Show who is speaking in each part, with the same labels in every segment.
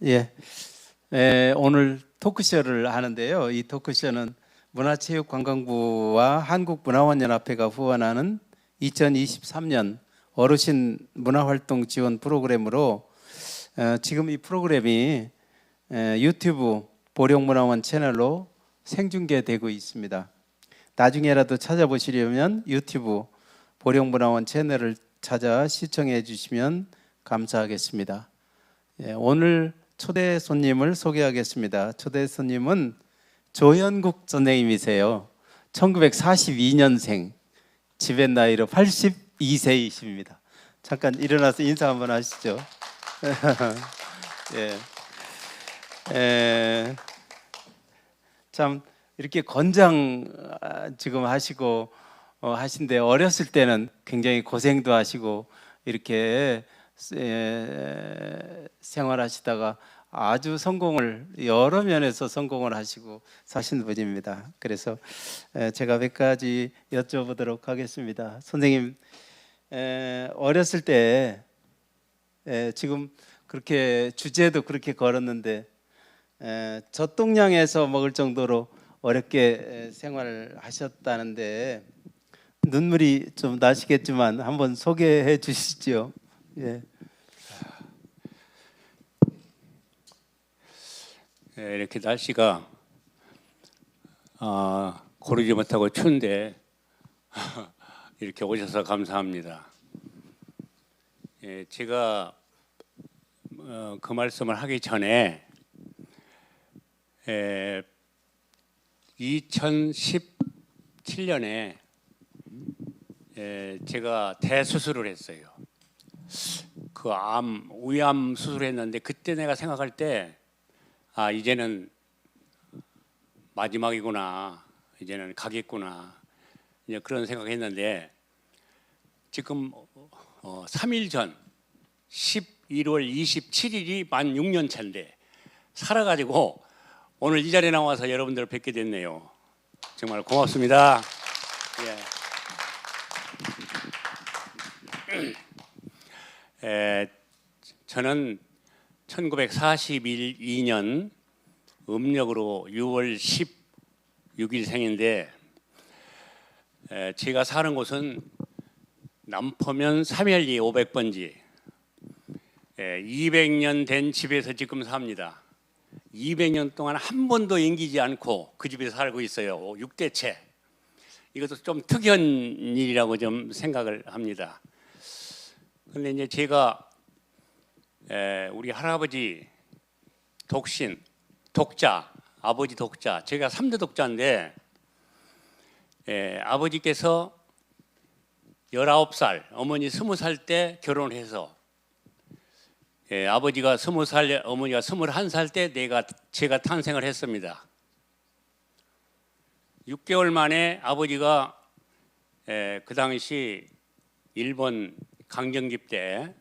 Speaker 1: 예, 오늘 토크쇼를 하는데요. 이 토크쇼는 문화체육관광부와 한국문화원연합회가 후원하는 2023년 어르신 문화활동 지원 프로그램으로 지금 이 프로그램이 유튜브 보령문화원 채널로 생중계되고 있습니다. 나중에라도 찾아보시려면 유튜브 보령문화원 채널을 찾아 시청해 주시면 감사하겠습니다. 오늘 초대 손님을 소개하겠습니다. 초대 손님은 조현국 선생님이세요. 1942년생, 집의 나이로 82세이십니다. 잠깐 일어나서 인사 한번 하시죠. 참 이렇게 건장 지금 하시고 하신데 어렸을 때는 굉장히 고생도 하시고 이렇게 생활하시다가 아주 성공을 여러 면에서 성공을 하시고 사신 분입니다. 그래서 제가 몇 가지 여쭤보도록 하겠습니다. 선생님, 어렸을 때 지금 그렇게 주제도 그렇게 걸었는데 젖동량에서 먹을 정도로 어렵게 생활을 하셨다는데 눈물이 좀 나시겠지만 한번 소개해 주시죠. 예.
Speaker 2: 이렇게 날씨가 고르지 못하고 추운데 이렇게 오셔서 감사합니다. 제가 그 말씀을 하기 전에 2017년에 제가 대수술을 했어요. 그 위암 수술을 했는데 그때 내가 생각할 때 이제는 마지막이구나, 이제는 가겠구나, 이제 그런 생각했는데 지금 3일 전 11월 27일이 만 6년 차인데 살아가지고 오늘 이 자리에 나와서 여러분들을 뵙게 됐네요. 정말 고맙습니다. 저는 1942년 음력으로 6월 16일생인데 제가 사는 곳은 남포면 삼열리 500번지 200년 된 집에서 지금 삽니다. 200년 동안 한 번도 옮기지 않고 그 집에서 살고 있어요. 6대째. 이것도 좀 특이한 일이라고 좀 생각을 합니다. 그런데 이제 제가 우리 할아버지 독신, 독자, 아버지 독자, 제가 3대 독자인데 아버지께서 19살, 어머니 20살 때 결혼을 해서 아버지가 20살, 어머니가 21살 때 제가 탄생을 했습니다. 6개월 만에 아버지가 그 당시 일본 강점기 때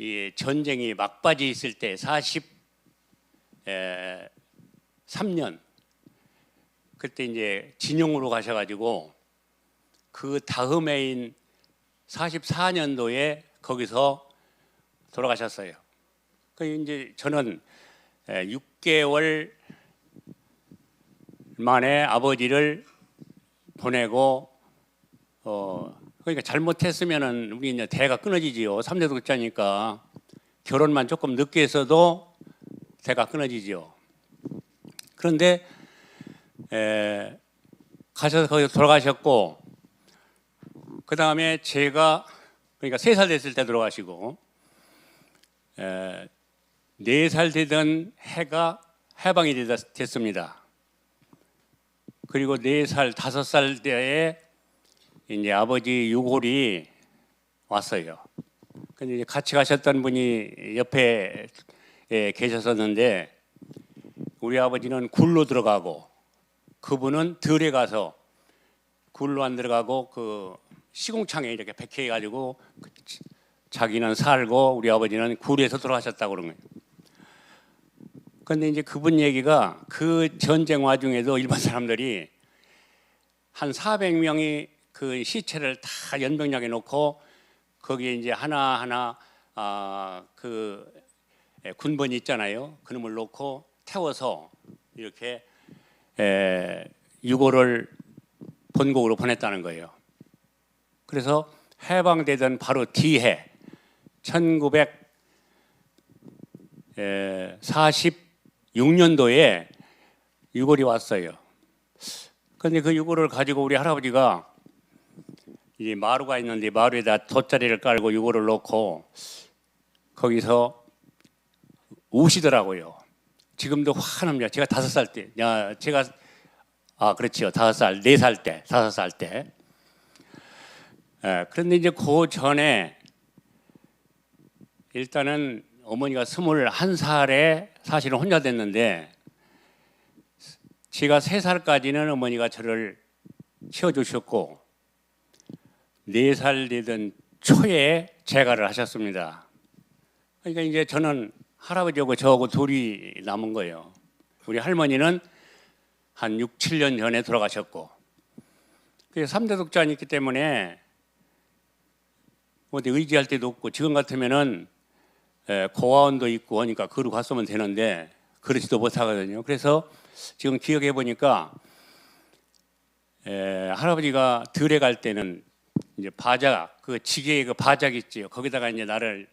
Speaker 2: 이 전쟁이 막바지 있을 때 43년 그때 이제 진용으로 가셔가지고 그 다음해인 44년도에 거기서 돌아가셨어요. 그 이제 저는 6개월 만에 아버지를 보내고 그러니까 잘못했으면은 우리 이제 대가 끊어지지요. 3대 독자니까 결혼만 조금 늦게 했어도 대가 끊어지지요. 그런데 가셔서 거기서 돌아가셨고 그 다음에 제가 그러니까 3살 됐을 때 돌아가시고 4살 되던 해가 해방이 됐습니다. 그리고 4살, 5살 때에 이제 아버지 유골이 왔어요. 근데 이제 같이 가셨던 분이 옆에 계셨었는데 우리 아버지는 굴로 들어가고 그분은 들에 가서 굴로 안 들어가고 그 시궁창에 이렇게 백해가지고 자기는 살고 우리 아버지는 굴에서 돌아가셨다고 그런 거예요. 그런데 이제 그분 얘기가 그 전쟁 와중에도 일반 사람들이 한 400명이 그 시체를 다 연병장에 놓고 거기에 이제 하나하나 그 군번이 있잖아요. 그놈을 놓고 태워서 이렇게 유고를 본국으로 보냈다는 거예요. 그래서 해방되던 바로 뒤해 1946년도에 유골이 왔어요. 그런데 그 유골을 가지고 우리 할아버지가 이 마루가 있는데 마루에다 돗자리를 깔고 유골을 놓고 거기서 우시더라고요. 지금도 환합니다. 제가 5살 때, 그렇지요. 5살, 4살 때, 5살 때. 그런데 이제 그 전에 일단은 어머니가 21살에 사실은 혼자 됐는데 제가 3살까지는 어머니가 저를 키워주셨고 4살 되던 초에 재가를 하셨습니다. 그러니까 이제 저는 할아버지하고 저하고 둘이 남은 거예요. 우리 할머니는 한 6, 7년 전에 돌아가셨고 그래서 3대 독자니 있기 때문에 어디 의지할 데도 없고 지금 같으면은 고아원도 있고 하니까 그러고 갔으면 되는데 그러지도 못하거든요. 그래서 지금 기억해 보니까 할아버지가 들에 갈 때는 이제 바작 그 지게의 그 바작 있지요. 거기다가 이제 나를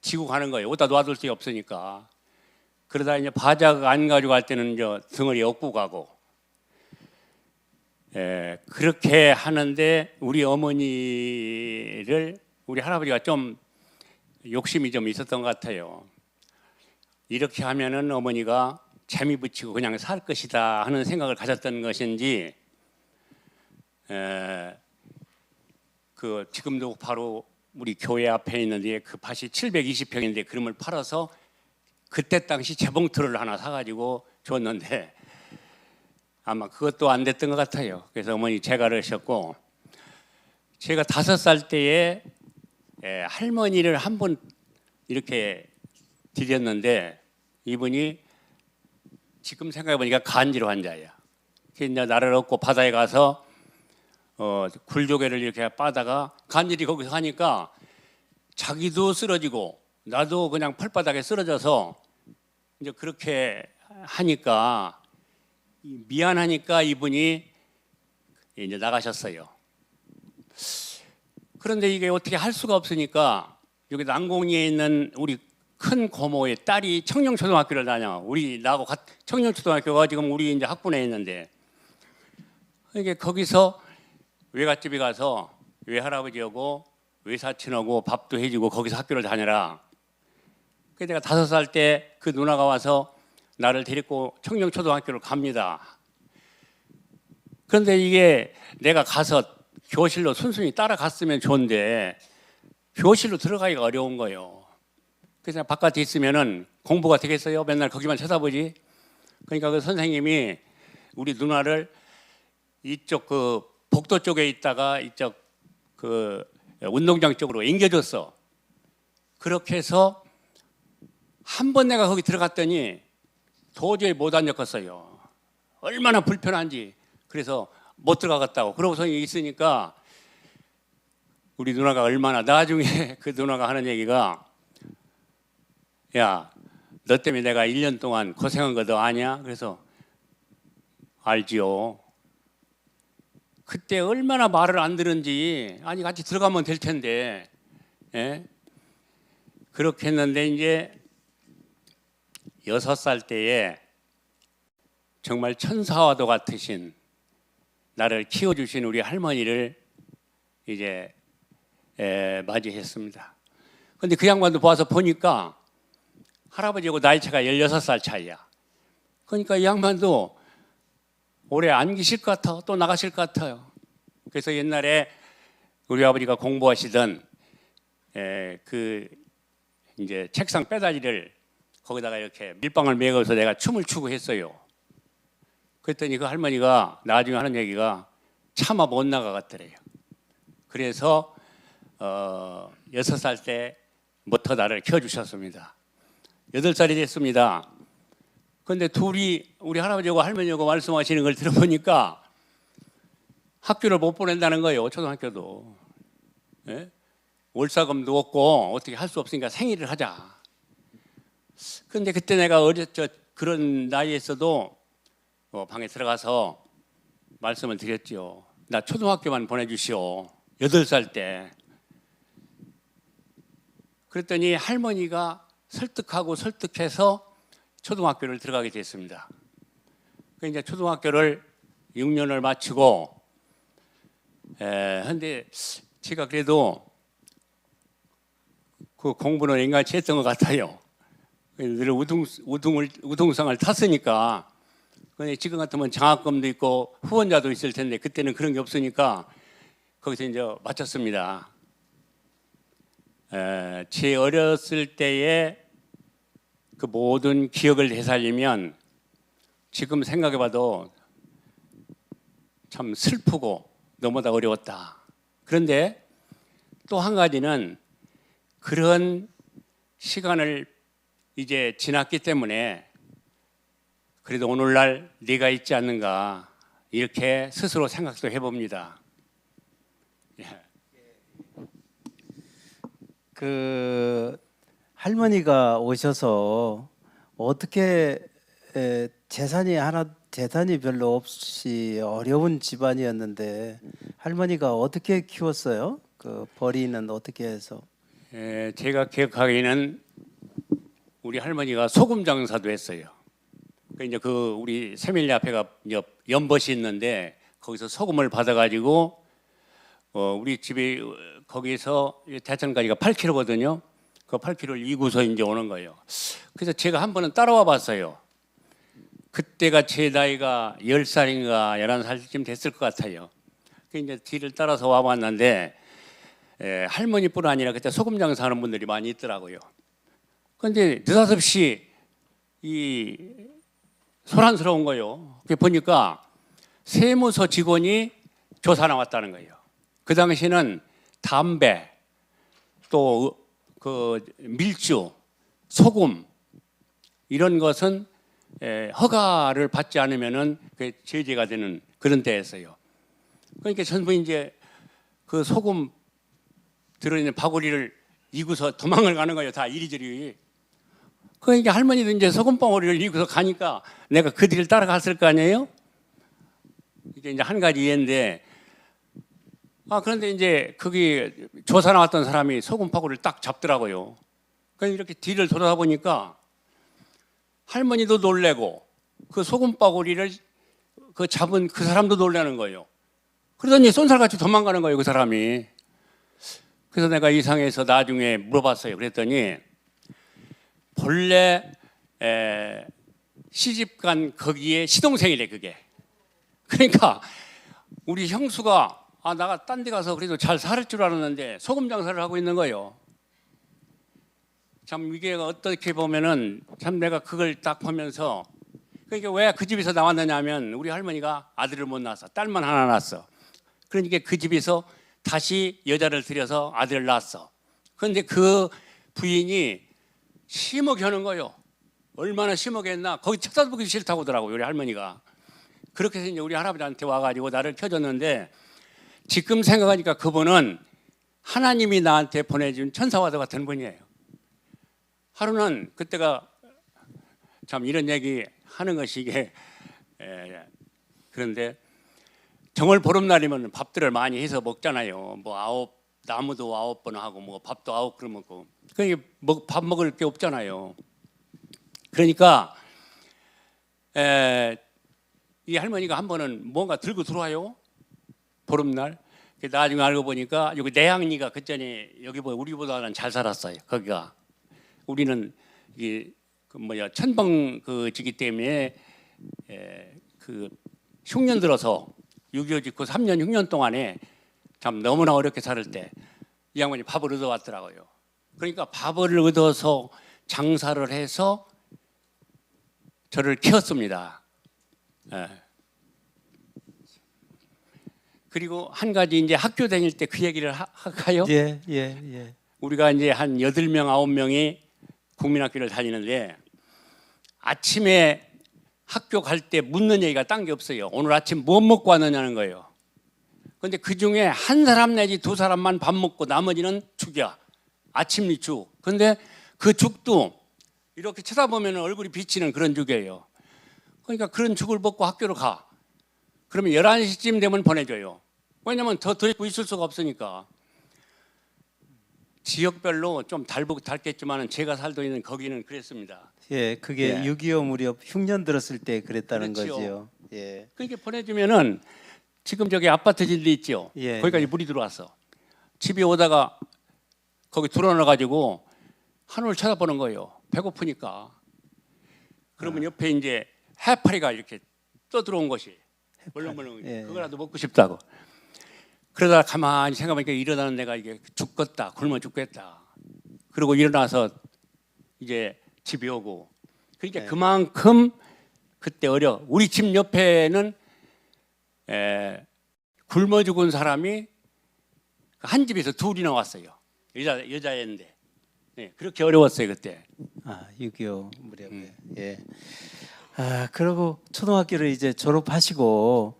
Speaker 2: 지고 가는 거예요. 어디다 놔둘 데 없으니까. 그러다 이제 바작 안 가지고 갈 때는 이제 덩어리 업고 가고. 그렇게 하는데 우리 어머니를 우리 할아버지가 좀 욕심이 좀 있었던 것 같아요. 이렇게 하면은 어머니가 재미 붙이고 그냥 살 것이다 하는 생각을 가졌던 것인지 그 지금도 바로 우리 교회 앞에 있는데 그 밭이 720평인데 그름을 팔아서 그때 당시 재봉틀을 하나 사가지고 줬는데 아마 그것도 안 됐던 것 같아요. 그래서 어머니 재가를 하셨고 제가 5살 때에 할머니를 한 번 이렇게 드렸는데 이분이 지금 생각해 보니까 간질 환자야. 그래서 이제 나를 얻고 바다에 가서 굴조개를 이렇게 빠다가 간질이 거기서 하니까 자기도 쓰러지고 나도 그냥 펄바닥에 쓰러져서 이제 그렇게 하니까 미안하니까 이분이 이제 나가셨어요. 그런데 이게 어떻게 할 수가 없으니까 여기 난공리에 있는 우리 큰 고모의 딸이 청룡초등학교를 다녀. 우리 나하고 청룡초등학교가 지금 우리 이제 학군에 있는데 이게 거기서 외갓집에 가서 외할아버지하고 외사친하고 밥도 해주고 거기서 학교를 다녀라. 그래서 내가 5살 때 그 누나가 와서 나를 데리고 청룡초등학교를 갑니다. 그런데 이게 내가 가서 교실로 순순히 따라갔으면 좋은데 교실로 들어가기가 어려운 거예요. 그래서 바깥에 있으면은 공부가 되겠어요? 맨날 거기만 쳐다보지. 그러니까 그 선생님이 우리 누나를 이쪽 그 복도 쪽에 있다가 이쪽 그 운동장 쪽으로 옮겨줬어. 그렇게 해서 한 번 내가 거기 들어갔더니 도저히 못 앉았겠어요. 얼마나 불편한지. 그래서 못 들어가겠다고. 그러고서 있으니까 우리 누나가 얼마나 나중에 그 누나가 하는 얘기가 야, 너 때문에 내가 1년 동안 고생한 거 너 아냐? 그래서 알지요. 그때 얼마나 말을 안 들은지 아니 같이 들어가면 될 텐데 그렇게 했는데 이제 6살 때에 정말 천사와도 같으신 나를 키워주신 우리 할머니를 이제 맞이했습니다. 그런데 그 양반도 와서 보니까 할아버지하고 나이 차가 16살 차이야. 그러니까 이 양반도 오래 안 계실 것 같아. 또 나가실 것 같아요. 그래서 옛날에 우리 아버지가 공부하시던 그 이제 책상 빼다리를 거기다가 이렇게 밀방을 매겨서 내가 춤을 추고 했어요. 그랬더니 그 할머니가 나중에 하는 얘기가 차마 못 나가겠더래요. 그래서 6살 때부터 나를 키워주셨습니다. 8살이 됐습니다. 그런데 둘이 우리 할아버지하고 할머니하고 말씀하시는 걸 들어보니까 학교를 못 보낸다는 거예요. 초등학교도. 월사금도 없고 어떻게 할 수 없으니까 생일을 하자. 근데 그때 내가 그런 나이에서도 방에 들어가서 말씀을 드렸죠. 나 초등학교만 보내주시오. 8살 때. 그랬더니 할머니가 설득해서 초등학교를 들어가게 됐습니다. 그 이제 초등학교를 6년을 마치고, 근데 제가 그래도 그 공부는 인간치 했던 것 같아요. 늘 우등상을 탔으니까. 근데 지금 같으면 장학금도 있고 후원자도 있을 텐데 그때는 그런 게 없으니까 거기서 이제 마쳤습니다. 제 어렸을 때의 그 모든 기억을 되살리면 지금 생각해봐도 참 슬프고 너무나 어려웠다. 그런데 또 한 가지는 그런 시간을 이제 지났기 때문에 그래도 오늘날 네가 있지 않는가 이렇게 스스로 생각도 해봅니다.
Speaker 1: 그 할머니가 오셔서 어떻게 재산이 별로 없이 어려운 집안이었는데 할머니가 어떻게 키웠어요? 그 벌이는 어떻게 해서?
Speaker 2: 제가 기억하기에는 우리 할머니가 소금 장사도 했어요. 이제 우리 세밀리 앞에가 연못이 있는데 거기서 소금을 받아가지고 우리 집이 거기서 대천까지가 8km거든요. 그 8km를 이고서 이제 오는 거예요. 그래서 제가 한 번은 따라와 봤어요. 그때가 제 나이가 10살인가 11살쯤 됐을 것 같아요. 그 이제 뒤를 따라서 와봤는데 할머니뿐 아니라 그때 소금 장사하는 분들이 많이 있더라고요. 그런데 느닷없이 소란스러운 거예요. 보니까 세무서 직원이 조사 나왔다는 거예요. 그 당시는 담배, 또 그 밀주, 소금 이런 것은 허가를 받지 않으면은 제재가 되는 그런 때였어요. 그러니까 전부 이제 그 소금 들어있는 바구리를 이고서 도망을 가는 거예요. 다 이리저리. 그러니까 할머니도 이제 소금 방울이를 이고서 가니까 내가 그 뒤를 따라갔을 거 아니에요? 이게 이제 한 가지 이해인데, 그런데 이제 거기 조사 나왔던 사람이 소금 방울을 딱 잡더라고요. 그러니까 이렇게 뒤를 돌아보니까 할머니도 놀래고 그 소금 바구리를 그 잡은 그 사람도 놀라는 거예요. 그러더니 쏜살같이 도망가는 거예요, 그 사람이. 그래서 내가 이상해서 나중에 물어봤어요. 그랬더니 본래 시집간 거기에 시동생이래, 그게. 그러니까 우리 형수가 나가 딴 데 가서 그래도 잘 살 줄 알았는데 소금 장사를 하고 있는 거예요. 참 이게 어떻게 보면은 참 내가 그걸 딱 보면서, 그러니까 왜 그 집에서 나왔느냐 하면 우리 할머니가 아들을 못 낳았어. 딸만 하나 낳았어. 그러니까 그 집에서 다시 여자를 들여서 아들을 낳았어. 그런데 그 부인이 심하게 하는 거예요. 얼마나 심하게 했나. 거기 책사도 보기 싫다고 하더라고요, 우리 할머니가. 그렇게 해서 이제 우리 할아버지한테 와가지고 나를 켜줬는데, 지금 생각하니까 그분은 하나님이 나한테 보내준 천사와도 같은 분이에요. 하루는 그때가 참 이런 얘기 하는 것이 이게 그런데 정월 보름날이면 밥들을 많이 해서 먹잖아요. 뭐 나무도 9번 하고 뭐 밥도 9그릇 먹고. 그러니까 밥 먹을 게 없잖아요. 그러니까 이 할머니가 한 번은 뭔가 들고 들어와요. 보름날. 나중에 알고 보니까 여기 내항리가 그전에 여기보다 우리보다는 잘 살았어요. 거기가. 우리는 이게 천방 지기 때문에 그 흉년 들어서 6.25 짓고 3년 6년 동안에 참 너무나 어렵게 살을 때 이 양반이 밥을 얻어왔더라고요. 그러니까 밥을 얻어서 장사를 해서 저를 키웠습니다. 그리고 한 가지 이제 학교 다닐 때 그 얘기를 할까요?
Speaker 1: 예.
Speaker 2: 우리가 이제 한 8명, 9명이 국민학교를 다니는데 아침에 학교 갈 때 묻는 얘기가 딴 게 없어요. 오늘 아침 뭐 먹고 왔느냐는 거예요. 그런데 그 중에 한 사람 내지 2사람만 밥 먹고 나머지는 죽이야. 아침이 죽. 그런데 그 죽도 이렇게 쳐다보면 얼굴이 비치는 그런 죽이에요. 그러니까 그런 죽을 먹고 학교로 가. 그러면 11시쯤 되면 보내줘요. 왜냐면 더 입고 있을 수가 없으니까. 지역별로 좀 닳겠지만 제가 살고 있는 거기는 그랬습니다.
Speaker 1: 예, 그게
Speaker 2: 예.
Speaker 1: 6.25 무렵 흉년 들었을 때 그랬다는
Speaker 2: 그렇지요.
Speaker 1: 거지요. 예.
Speaker 2: 그렇게 보내주면은 지금 저기 아파트 진리 있죠.
Speaker 1: 예,
Speaker 2: 거기까지 물이 들어왔어. 집에 오다가 거기 들어넣어가지고 하늘을 쳐다보는 거예요. 배고프니까. 그러면 옆에 이제 해파리가 이렇게 떠들어온 것이 멀렁멀렁
Speaker 1: 예.
Speaker 2: 그거라도 먹고 싶다고. 그러다가 가만히 생각해보니까 일어나는 내가 이게 죽겠다, 굶어 죽겠다. 그리고 일어나서 이제 집에 오고. 그러니까
Speaker 1: 네.
Speaker 2: 그만큼 그때 우리 집 옆에는 굶어 죽은 사람이 한 집에서 둘이나 왔어요. 여자였는데. 네, 그렇게 어려웠어요 그때.
Speaker 1: 아, 6.25 무렵에. 예. 아, 그리고 초등학교를 이제 졸업하시고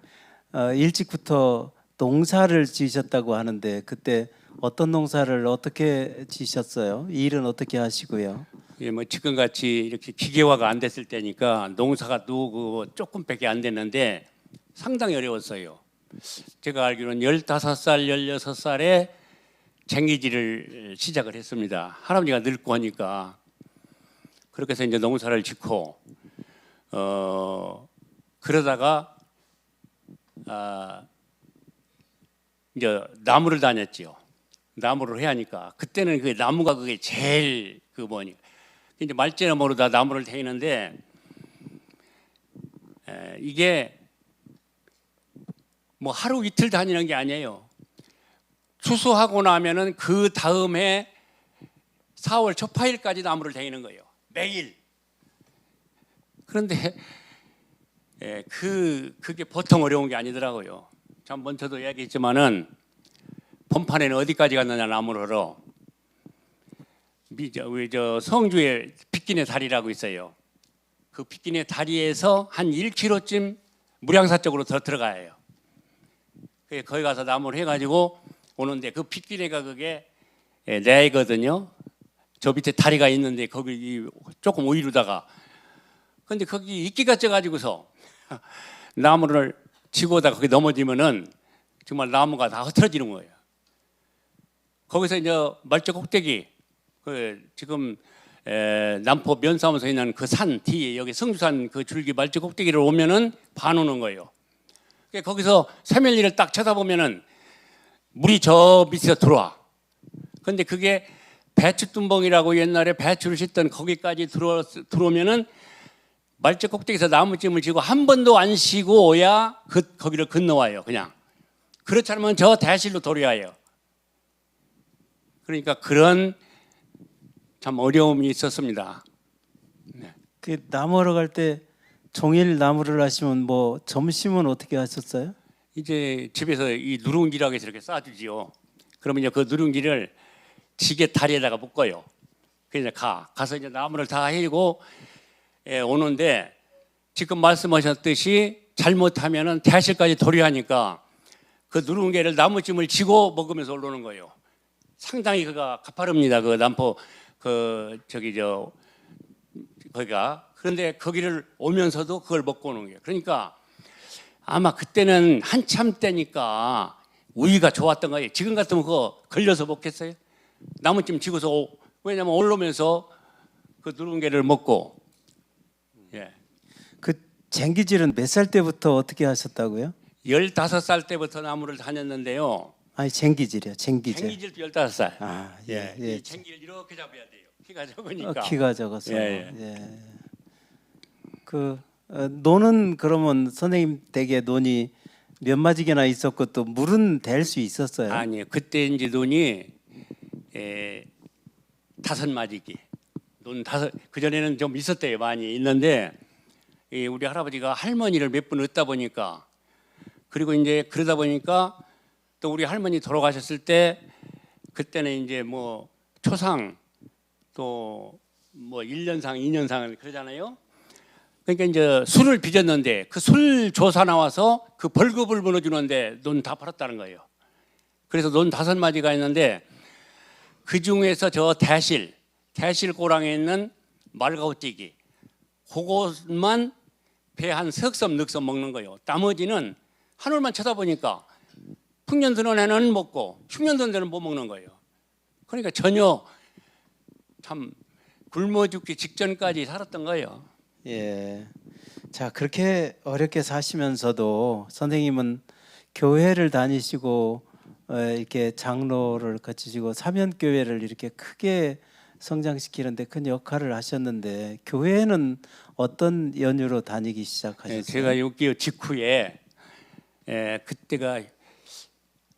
Speaker 1: 일찍부터 농사를 지으셨다고 하는데 그때 어떤 농사를 어떻게 지으셨어요? 일은 어떻게 하시고요?
Speaker 2: 예, 뭐 지금 같이 이렇게 기계화가 안 됐을 때니까 농사가 누구 조금밖에 안 됐는데 상당히 어려웠어요. 제가 알기로는 15살, 16살에 쟁기질을 시작을 했습니다. 할아버지가 늙고 하니까 그렇게 해서 이제 농사를 짓고 그러다가 이제 나무를 다녔지요. 나무를 해야 하니까 그때는 그 나무가 그게 제일 그 뭐니 이제 말재나 모르다 나무를 태우는데 이게 뭐 하루 이틀 다니는 게 아니에요. 추수하고 나면은 그 다음에 4월 초파일까지 나무를 다니는 거예요. 매일. 그런데 그게 보통 어려운 게 아니더라고요. 참 먼저도 이야기했지만은 본판에는 어디까지 갔느냐 나무를 하러 저 성주에 빗기네 다리라고 있어요. 그 빗기네 다리에서 한 1km쯤 무량사 쪽으로 더 들어가야 해요. 거기 가서 나무를 해가지고 오는데 그 빗기네가 그게 내거든요. 저 밑에 다리가 있는데 거기 조금 오이루다가 근데 거기 이끼가 쪄가지고서 나무를 지고 오다가 거기 넘어지면은 정말 나무가 다 흐트러지는 거예요. 거기서 이제 말조 꼭대기 지금 남포 면사무소에 있는 그 산 뒤에 여기 성주산 그 줄기 말조 꼭대기를 오면은 반 오는 거예요. 거기서 세면리를 딱 쳐다보면은 물이 저 밑에서 들어와. 근데 그게 배추-tum벙이라고 옛날에 배추를 싣던 거기까지 들어오면은 말조 꼭대기에서 나무찜을 지고 한 번도 안 쉬고 오야 거기를 건너와요. 그냥. 그렇지 않으면 저 대실로 돌아야 해요. 그러니까 그런 참 어려움이 있었습니다. 네.
Speaker 1: 그 나무하러 갈 때 종일 나무를 하시면 뭐 점심은 어떻게 하셨어요?
Speaker 2: 이제 집에서 이 누룽지라고 해서 이렇게 싸주지요. 그러면 이제 그 누룽지를 지게 다리에다가 묶어요. 그래서 가서 이제 나무를 다 해고 오는데 지금 말씀하셨듯이 잘못하면은 대실까지 도리하니까 그 누룽개를 나무찜을 지고 먹으면서 올라오는 거예요. 상당히 그가 가파릅니다. 그 남포 거기가 그런데 거기를 오면서도 그걸 먹고 오는 거예요. 그러니까 아마 그때는 한참 때니까 우위가 좋았던 거예요. 지금 같으면 그거 걸려서 먹겠어요? 나무찜 지고서 왜냐면 올라오면서 그 누룽개를 먹고 예.
Speaker 1: 그 쟁기질은 몇 살 때부터 어떻게 하셨다고요?
Speaker 2: 15살 때부터 나무를 다녔는데요.
Speaker 1: 아니 쟁기질이요. 쟁기질.
Speaker 2: 쟁기질도 15살.
Speaker 1: 아,
Speaker 2: 예.
Speaker 1: 예.
Speaker 2: 이 쟁기를 이렇게 잡아야 돼요. 키가 적으니까.
Speaker 1: 키가 적어서.
Speaker 2: 예,
Speaker 1: 예. 그 논은 그러면 선생님 댁에 논이 몇 마지개나 있었고 또 물은 댈 수 있었어요?
Speaker 2: 아니요. 그때 이제 논이 5마지기. 논 5. 그 전에는 좀 있었대요. 많이 있는데 우리 할아버지가 할머니를 몇 분 얻다 보니까 그리고 이제 그러다 보니까 또 우리 할머니 돌아가셨을 때 그때는 이제 뭐 초상 또 뭐 1년상, 2년상 그러잖아요. 그러니까 이제 술을 빚었는데 그 술 조사 나와서 그 벌금을 물어주는데 논 다 팔았다는 거예요. 그래서 논 5마디가 있는데 그 중에서 저 대실 고랑에 있는 말가우뛰기 그것만 배 한 석섬 넉섬 먹는 거예요. 나머지는 하늘만 쳐다보니까 풍년 드는 애는 먹고 흉년 드는 애는 못 먹는 거예요. 그러니까 전혀 참 굶어 죽기 직전까지 살았던 거예요.
Speaker 1: 예. 자, 그렇게 어렵게 사시면서도 선생님은 교회를 다니시고 이렇게 장로를 거치시고 사면교회를 이렇게 크게 성장시키는데 큰 역할을 하셨는데 교회는 어떤 연유로 다니기 시작하셨어요?
Speaker 2: 제가 6.25 직후에 그때가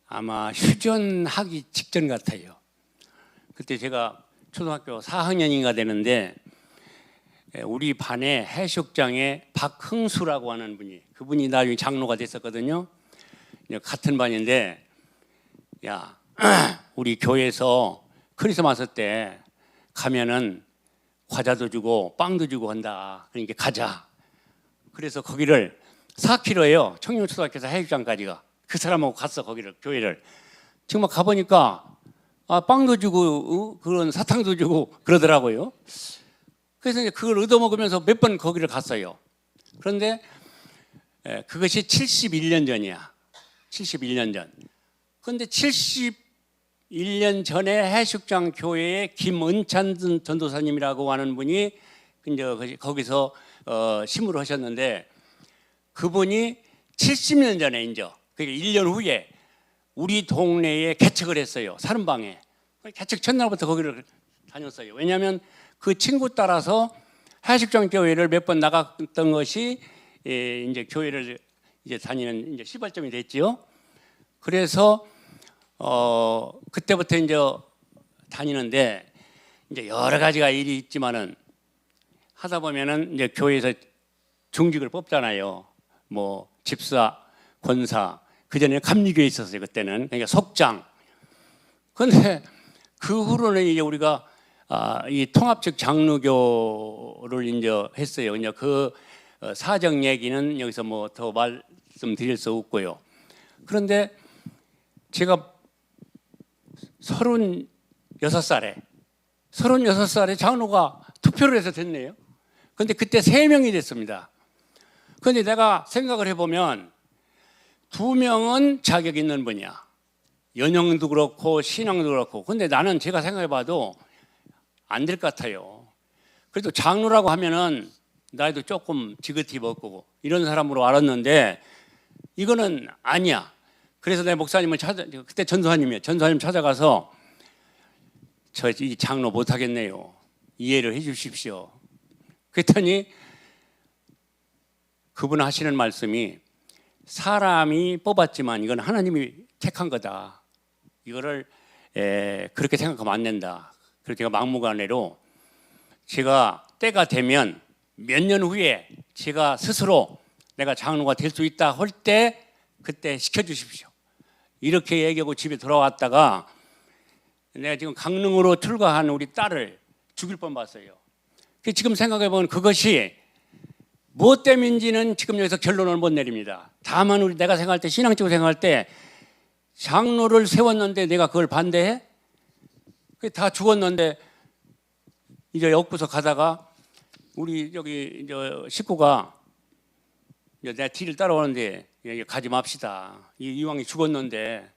Speaker 2: 아마 휴전하기 직전 같아요. 그때 제가 초등학교 4학년인가 되는데 우리 반에 해수욕장에 박흥수라고 하는 분이 그분이 나중에 장로가 됐었거든요. 같은 반인데 야 우리 교회에서 크리스마스 때 가면은 과자도 주고 빵도 주고 한다. 그러니까 가자. 그래서 거기를 4km예요. 청룡초등학교에서 해수욕장까지가. 그 사람하고 갔어 거기를 교회를. 정말 가보니까 빵도 주고 그런 사탕도 주고 그러더라고요. 그래서 이제 그걸 얻어먹으면서 몇 번 거기를 갔어요. 그런데 그것이 71년 전이야. 71년 전. 그런데 71년 전에 해수욕장 교회에 김은찬 전도사님이라고 하는 분이 이제 거기서 심으로 하셨는데 그분이 70년 전에 이제 그러니까 1년 후에 우리 동네에 개척을 했어요. 사는방에. 개척 첫날부터 거기를 다녔어요. 왜냐하면 그 친구 따라서 해수욕장 교회를 몇 번 나갔던 것이 이제 교회를 이제 다니는 이제 시발점이 됐지요. 그래서 그때부터 이제 다니는데 이제 여러 가지가 일이 있지만은 하다 보면은 이제 교회에서 중직을 뽑잖아요. 뭐 집사, 권사, 그 전에 감리교에 있었어요. 그때는 그러니까 속장. 그런데 그 후로는 이제 우리가 이 통합적 장로교를 이제 했어요. 이제 그 사정 얘기는 여기서 뭐 더 말씀드릴 수 없고요. 그런데 제가 36살에 장로가 투표를 해서 됐네요. 그런데 그때 3명이 됐습니다. 그런데 내가 생각을 해보면 2명은 자격 있는 분이야. 연영도 그렇고 신앙도 그렇고. 근데 나는 제가 생각해봐도 안 될 것 같아요. 그래도 장로라고 하면은 나이도 조금 지긋이 먹고 이런 사람으로 알았는데 이거는 아니야. 그래서 내 목사님을 그때 전도사님이에요. 전도사님 찾아가서 저 이 장로 못 하겠네요. 이해를 해 주십시오. 그랬더니 그분 하시는 말씀이 사람이 뽑았지만 이건 하나님이 택한 거다. 이거를 그렇게 생각하면 안 된다. 그래서 제가 막무가내로 제가 때가 되면 몇 년 후에 제가 스스로 내가 장로가 될 수 있다 할 때 그때 시켜주십시오. 이렇게 얘기하고 집에 돌아왔다가 내가 지금 강릉으로 출가한 우리 딸을 죽일 뻔봤어요. 지금 생각해보면 그것이 무엇 때문인지는 지금 여기서 결론을 못 내립니다. 다만 내가 생각할 때 신앙적으로 생각할 때 장로를 세웠는데 내가 그걸 반대해? 다 죽었는데 이제 엮고서 가다가 우리 여기 이제 식구가 이제 내 뒤를 따라오는데 가지 맙시다. 이왕이 죽었는데.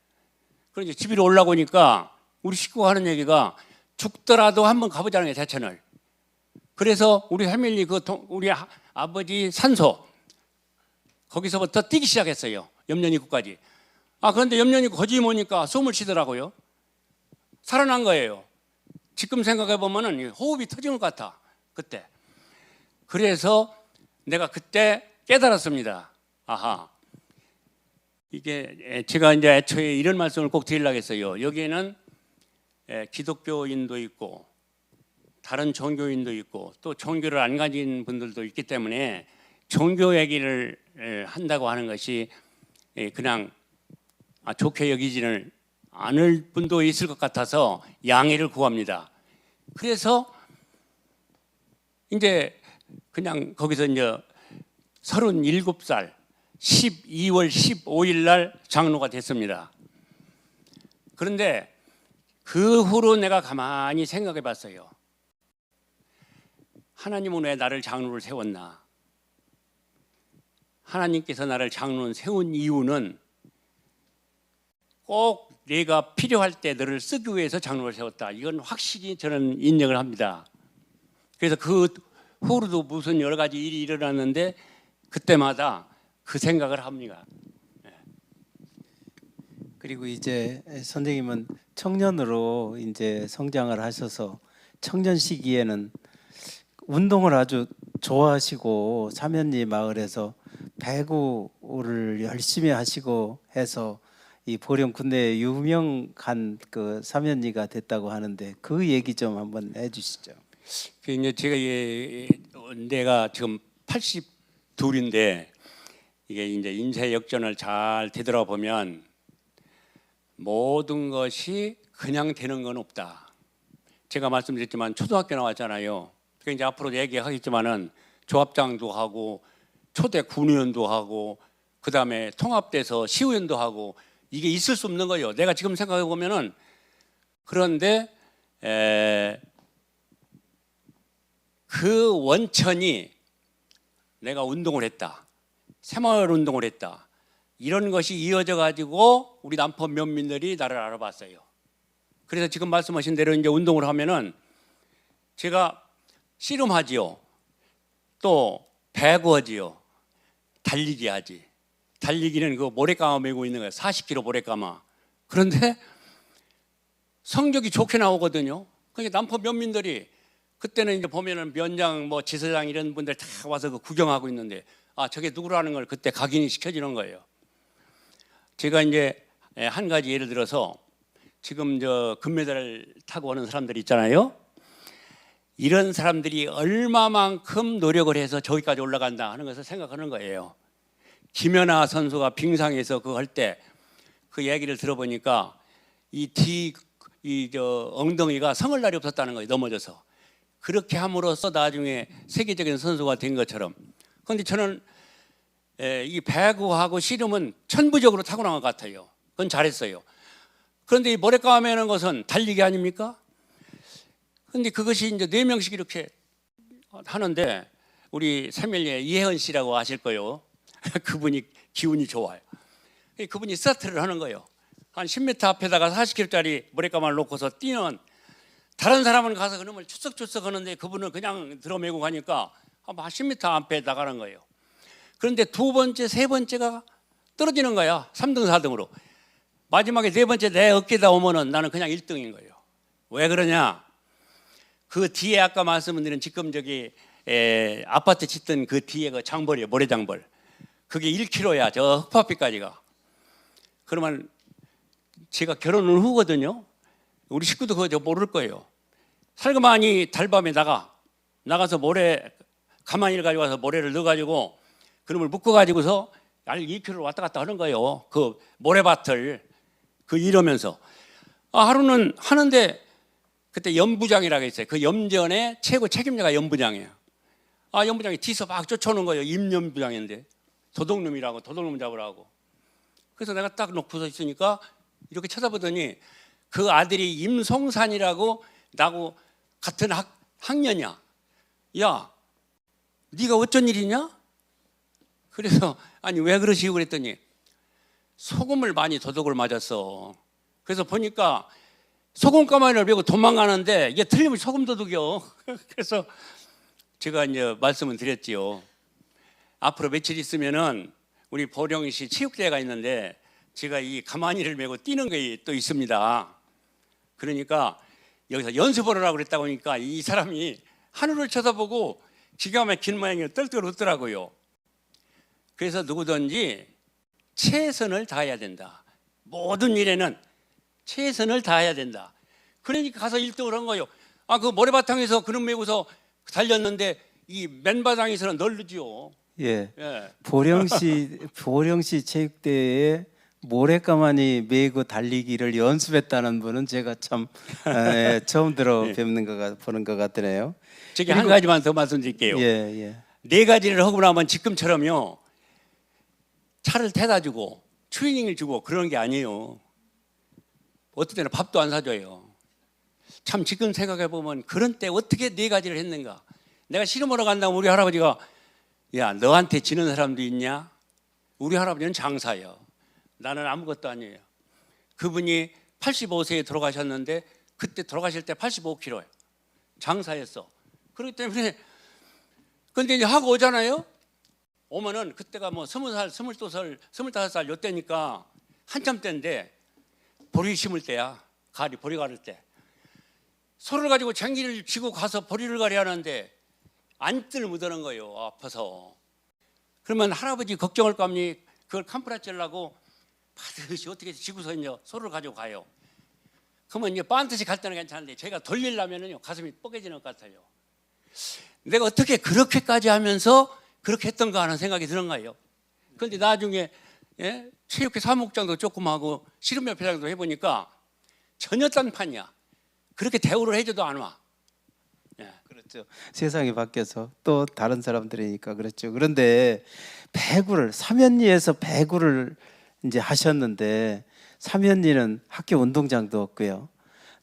Speaker 2: 그런데 집으로 올라오니까 우리 식구가 하는 얘기가 죽더라도 한번 가보자는 게 대천을. 그래서 우리 패밀리 우리 아버지 산소 거기서부터 뛰기 시작했어요. 염려입구까지. 그런데 염려입구 거지 모니까 숨을 쉬더라고요. 살아난 거예요. 지금 생각해 보면은 호흡이 터지는 것 같아. 그때. 그래서 내가 그때 깨달았습니다. 아하. 이게 제가 이제 애초에 이런 말씀을 꼭 드리려고 했어요. 여기에는 기독교인도 있고 다른 종교인도 있고 또 종교를 안 가진 분들도 있기 때문에 종교 얘기를 한다고 하는 것이 그냥 좋게 여기지는 않을 분도 있을 것 같아서 양해를 구합니다. 그래서 이제 그냥 거기서 이제 37살 12월 15일 날 장로가 됐습니다. 그런데 그 후로 내가 가만히 생각해 봤어요. 하나님은 왜 나를 장로를 세웠나? 하나님께서 나를 장로를 세운 이유는 꼭 내가 필요할 때 너를 쓰기 위해서 장로를 세웠다. 이건 확실히 저는 인정을 합니다. 그래서 그 후로도 무슨 여러 가지 일이 일어났는데 그때마다 그 생각을 합니다.
Speaker 1: 그리고 이제 선생님은 청년으로 이제 성장을 하셔서 청년 시기에는 운동을 아주 좋아하시고 사면리 마을에서 배구를 열심히 하시고 해서 이 보령 군내 유명한 그 사면리가 됐다고 하는데 그 얘기 좀 한번 해주시죠.
Speaker 2: 그 이제 제가 내가 지금 82인데 이게 이제 인생 역전을 잘 되돌아보면 모든 것이 그냥 되는 건 없다. 제가 말씀드렸지만 초등학교 나왔잖아요. 그러니까 이제 앞으로 얘기하겠지만은 조합장도 하고 초대 군의원도 하고 그 다음에 통합돼서 시의원도 하고 이게 있을 수 없는 거예요. 내가 지금 생각해 보면은 그런데 그 원천이 내가 운동을 했다. 새마을 운동을 했다. 이런 것이 이어져 가지고 우리 남포 면민들이 나를 알아봤어요. 그래서 지금 말씀하신 대로 이제 운동을 하면은 제가 씨름하지요. 또 배구하지요. 달리기 하지. 달리기는 그 모래까마 메고 있는 거예요. 40km 모래까마. 그런데 성적이 좋게 나오거든요. 그러니까 남포 면민들이 그때는 이제 보면은 면장 뭐 지사장 이런 분들 다 와서 그 구경하고 있는데 아 저게 누구라는 걸 그때 각인이 시켜지는 거예요. 제가 이제 한 가지 예를 들어서 지금 저 금메달을 타고 오는 사람들 있잖아요. 이런 사람들이 얼마만큼 노력을 해서 저기까지 올라간다 하는 것을 생각하는 거예요. 김연아 선수가 빙상에서 그거 할 때 그 얘기를 들어보니까 이 엉덩이가 성을 날이 없었다는 거예요. 넘어져서. 그렇게 함으로써 나중에 세계적인 선수가 된 것처럼. 그런데 저는 이 배구하고 씨름은 천부적으로 타고난 것 같아요. 그건 잘했어요. 그런데 이 모래까마 매는 것은 달리기 아닙니까? 그런데 그것이 이제 4명씩 이렇게 하는데 우리 새멜리에 이혜은 씨라고 아실 거예요. 그분이 기운이 좋아요. 그분이 스타트를 하는 거예요. 한 10m 앞에다가 40kg짜리 모래까마를 놓고서 뛰는 다른 사람은 가서 그놈을 추석추석 하는데 그분은 그냥 들어매고 가니까 한 10m 앞에 나가는 거예요. 그런데 두 번째, 세 번째가 떨어지는 거야. 3등, 4등으로. 마지막에 네 번째 내 어깨다 오면은 나는 그냥 1등인 거예요. 왜 그러냐? 그 뒤에 아까 말씀드린 지금 저기 아파트 짓던 그 뒤에 그 장벌이에요. 모래장벌. 그게 1km야. 저 흑파빛까지가. 그러면 제가 결혼을 후거든요. 우리 식구도 그거 모를 거예요. 살그마니 달밤에 나가서 모래 가만히를 가지고 와서 모래를 넣어가지고 그놈을 묶어가지고서 알 2km를 왔다 갔다 하는 거예요. 그 모래밭을 그 이러면서 하루는 하는데 그때 연부장이라고 있어요. 그 염전의 최고 책임자가 연부장이에요. 연부장이 뒤에서 막 쫓아오는 거예요. 임연부장인데 도둑놈이라고 도둑놈 잡으라고. 그래서 내가 딱 놓고서 있으니까 이렇게 쳐다보더니 그 아들이 임송산이라고 나하고 같은 학년이야. 야, 네가 어쩐 일이냐? 그래서 아니 왜 그러시고 그랬더니 소금을 많이 도둑을 맞았어. 그래서 보니까 소금 가마니를 메고 도망가는데 이게 틀리면 소금 도둑이요. 그래서 제가 이제 말씀을 드렸지요. 앞으로 며칠 있으면은 우리 보령시 체육대회가 있는데 제가 이 가마니를 메고 뛰는 게 또 있습니다. 그러니까 여기서 연습을 하라고 그랬다고 하니까 이 사람이 하늘을 쳐다보고 기가 막힌 모양이 떨떨 웃더라고요. 그래서 누구든지 최선을 다해야 된다. 모든 일에는 최선을 다해야 된다. 그러니까 가서 1등을 한 거예요. 그 모래바탕에서 그놈 메고서 달렸는데 이 맨바닥에서는 널르지요.
Speaker 1: 예. 보령시 체육대회에 모래가마니 메고 달리기를 연습했다는 분은 제가 참 처음 보는 것 같으네요.
Speaker 2: 저기 한 가지만 더 말씀드릴게요.
Speaker 1: 예.
Speaker 2: 4가지를 하고 나면 지금처럼요 차를 태다 주고 트레이닝을 주고 그러는 게 아니에요. 어떨 때는 밥도 안 사줘요. 참 지금 생각해 보면 그런 때 어떻게 4가지를 했는가. 내가 씨름하러 간다면 우리 할아버지가 야 너한테 지는 사람도 있냐? 우리 할아버지는 장사예요. 나는 아무것도 아니에요. 그분이 85세에 돌아가셨는데 그때 돌아가실 때 85kg예요. 장사였어. 그렇기 때문에 근데 이제 하고 오잖아요. 오면은 그때가 뭐 20살, 22살, 25살 요때니까 한참 때인데 보리 심을 때야. 보리 가를 때. 소를 가지고 쟁기를 쥐고 가서 보리를 가려 하는데 안뜰 묻어는 거예요. 아파서. 그러면 할아버지 걱정할 거 없니? 그걸 캄프라찌려고 반드시 어떻게 지고서 이제 소를 가지고 가요. 그러면 이제 반드시 갈 때는 괜찮은데 제가 돌리려면은요 가슴이 뻐개지는 것 같아요. 내가 어떻게 그렇게까지 하면서 그렇게 했던가 하는 생각이 드는 거예요. 그런데 나중에 체육회 사무국장도 조금 하고 씨름협회장도 해보니까 전혀 딴판이야. 그렇게 대우를 해줘도 안 와.
Speaker 1: 그렇죠. 세상이 바뀌어서 또 다른 사람들이니까 그렇죠. 그런데 배구를 삼연리에서 배구를 이제 하셨는데 삼연리는 학교 운동장도 없고요.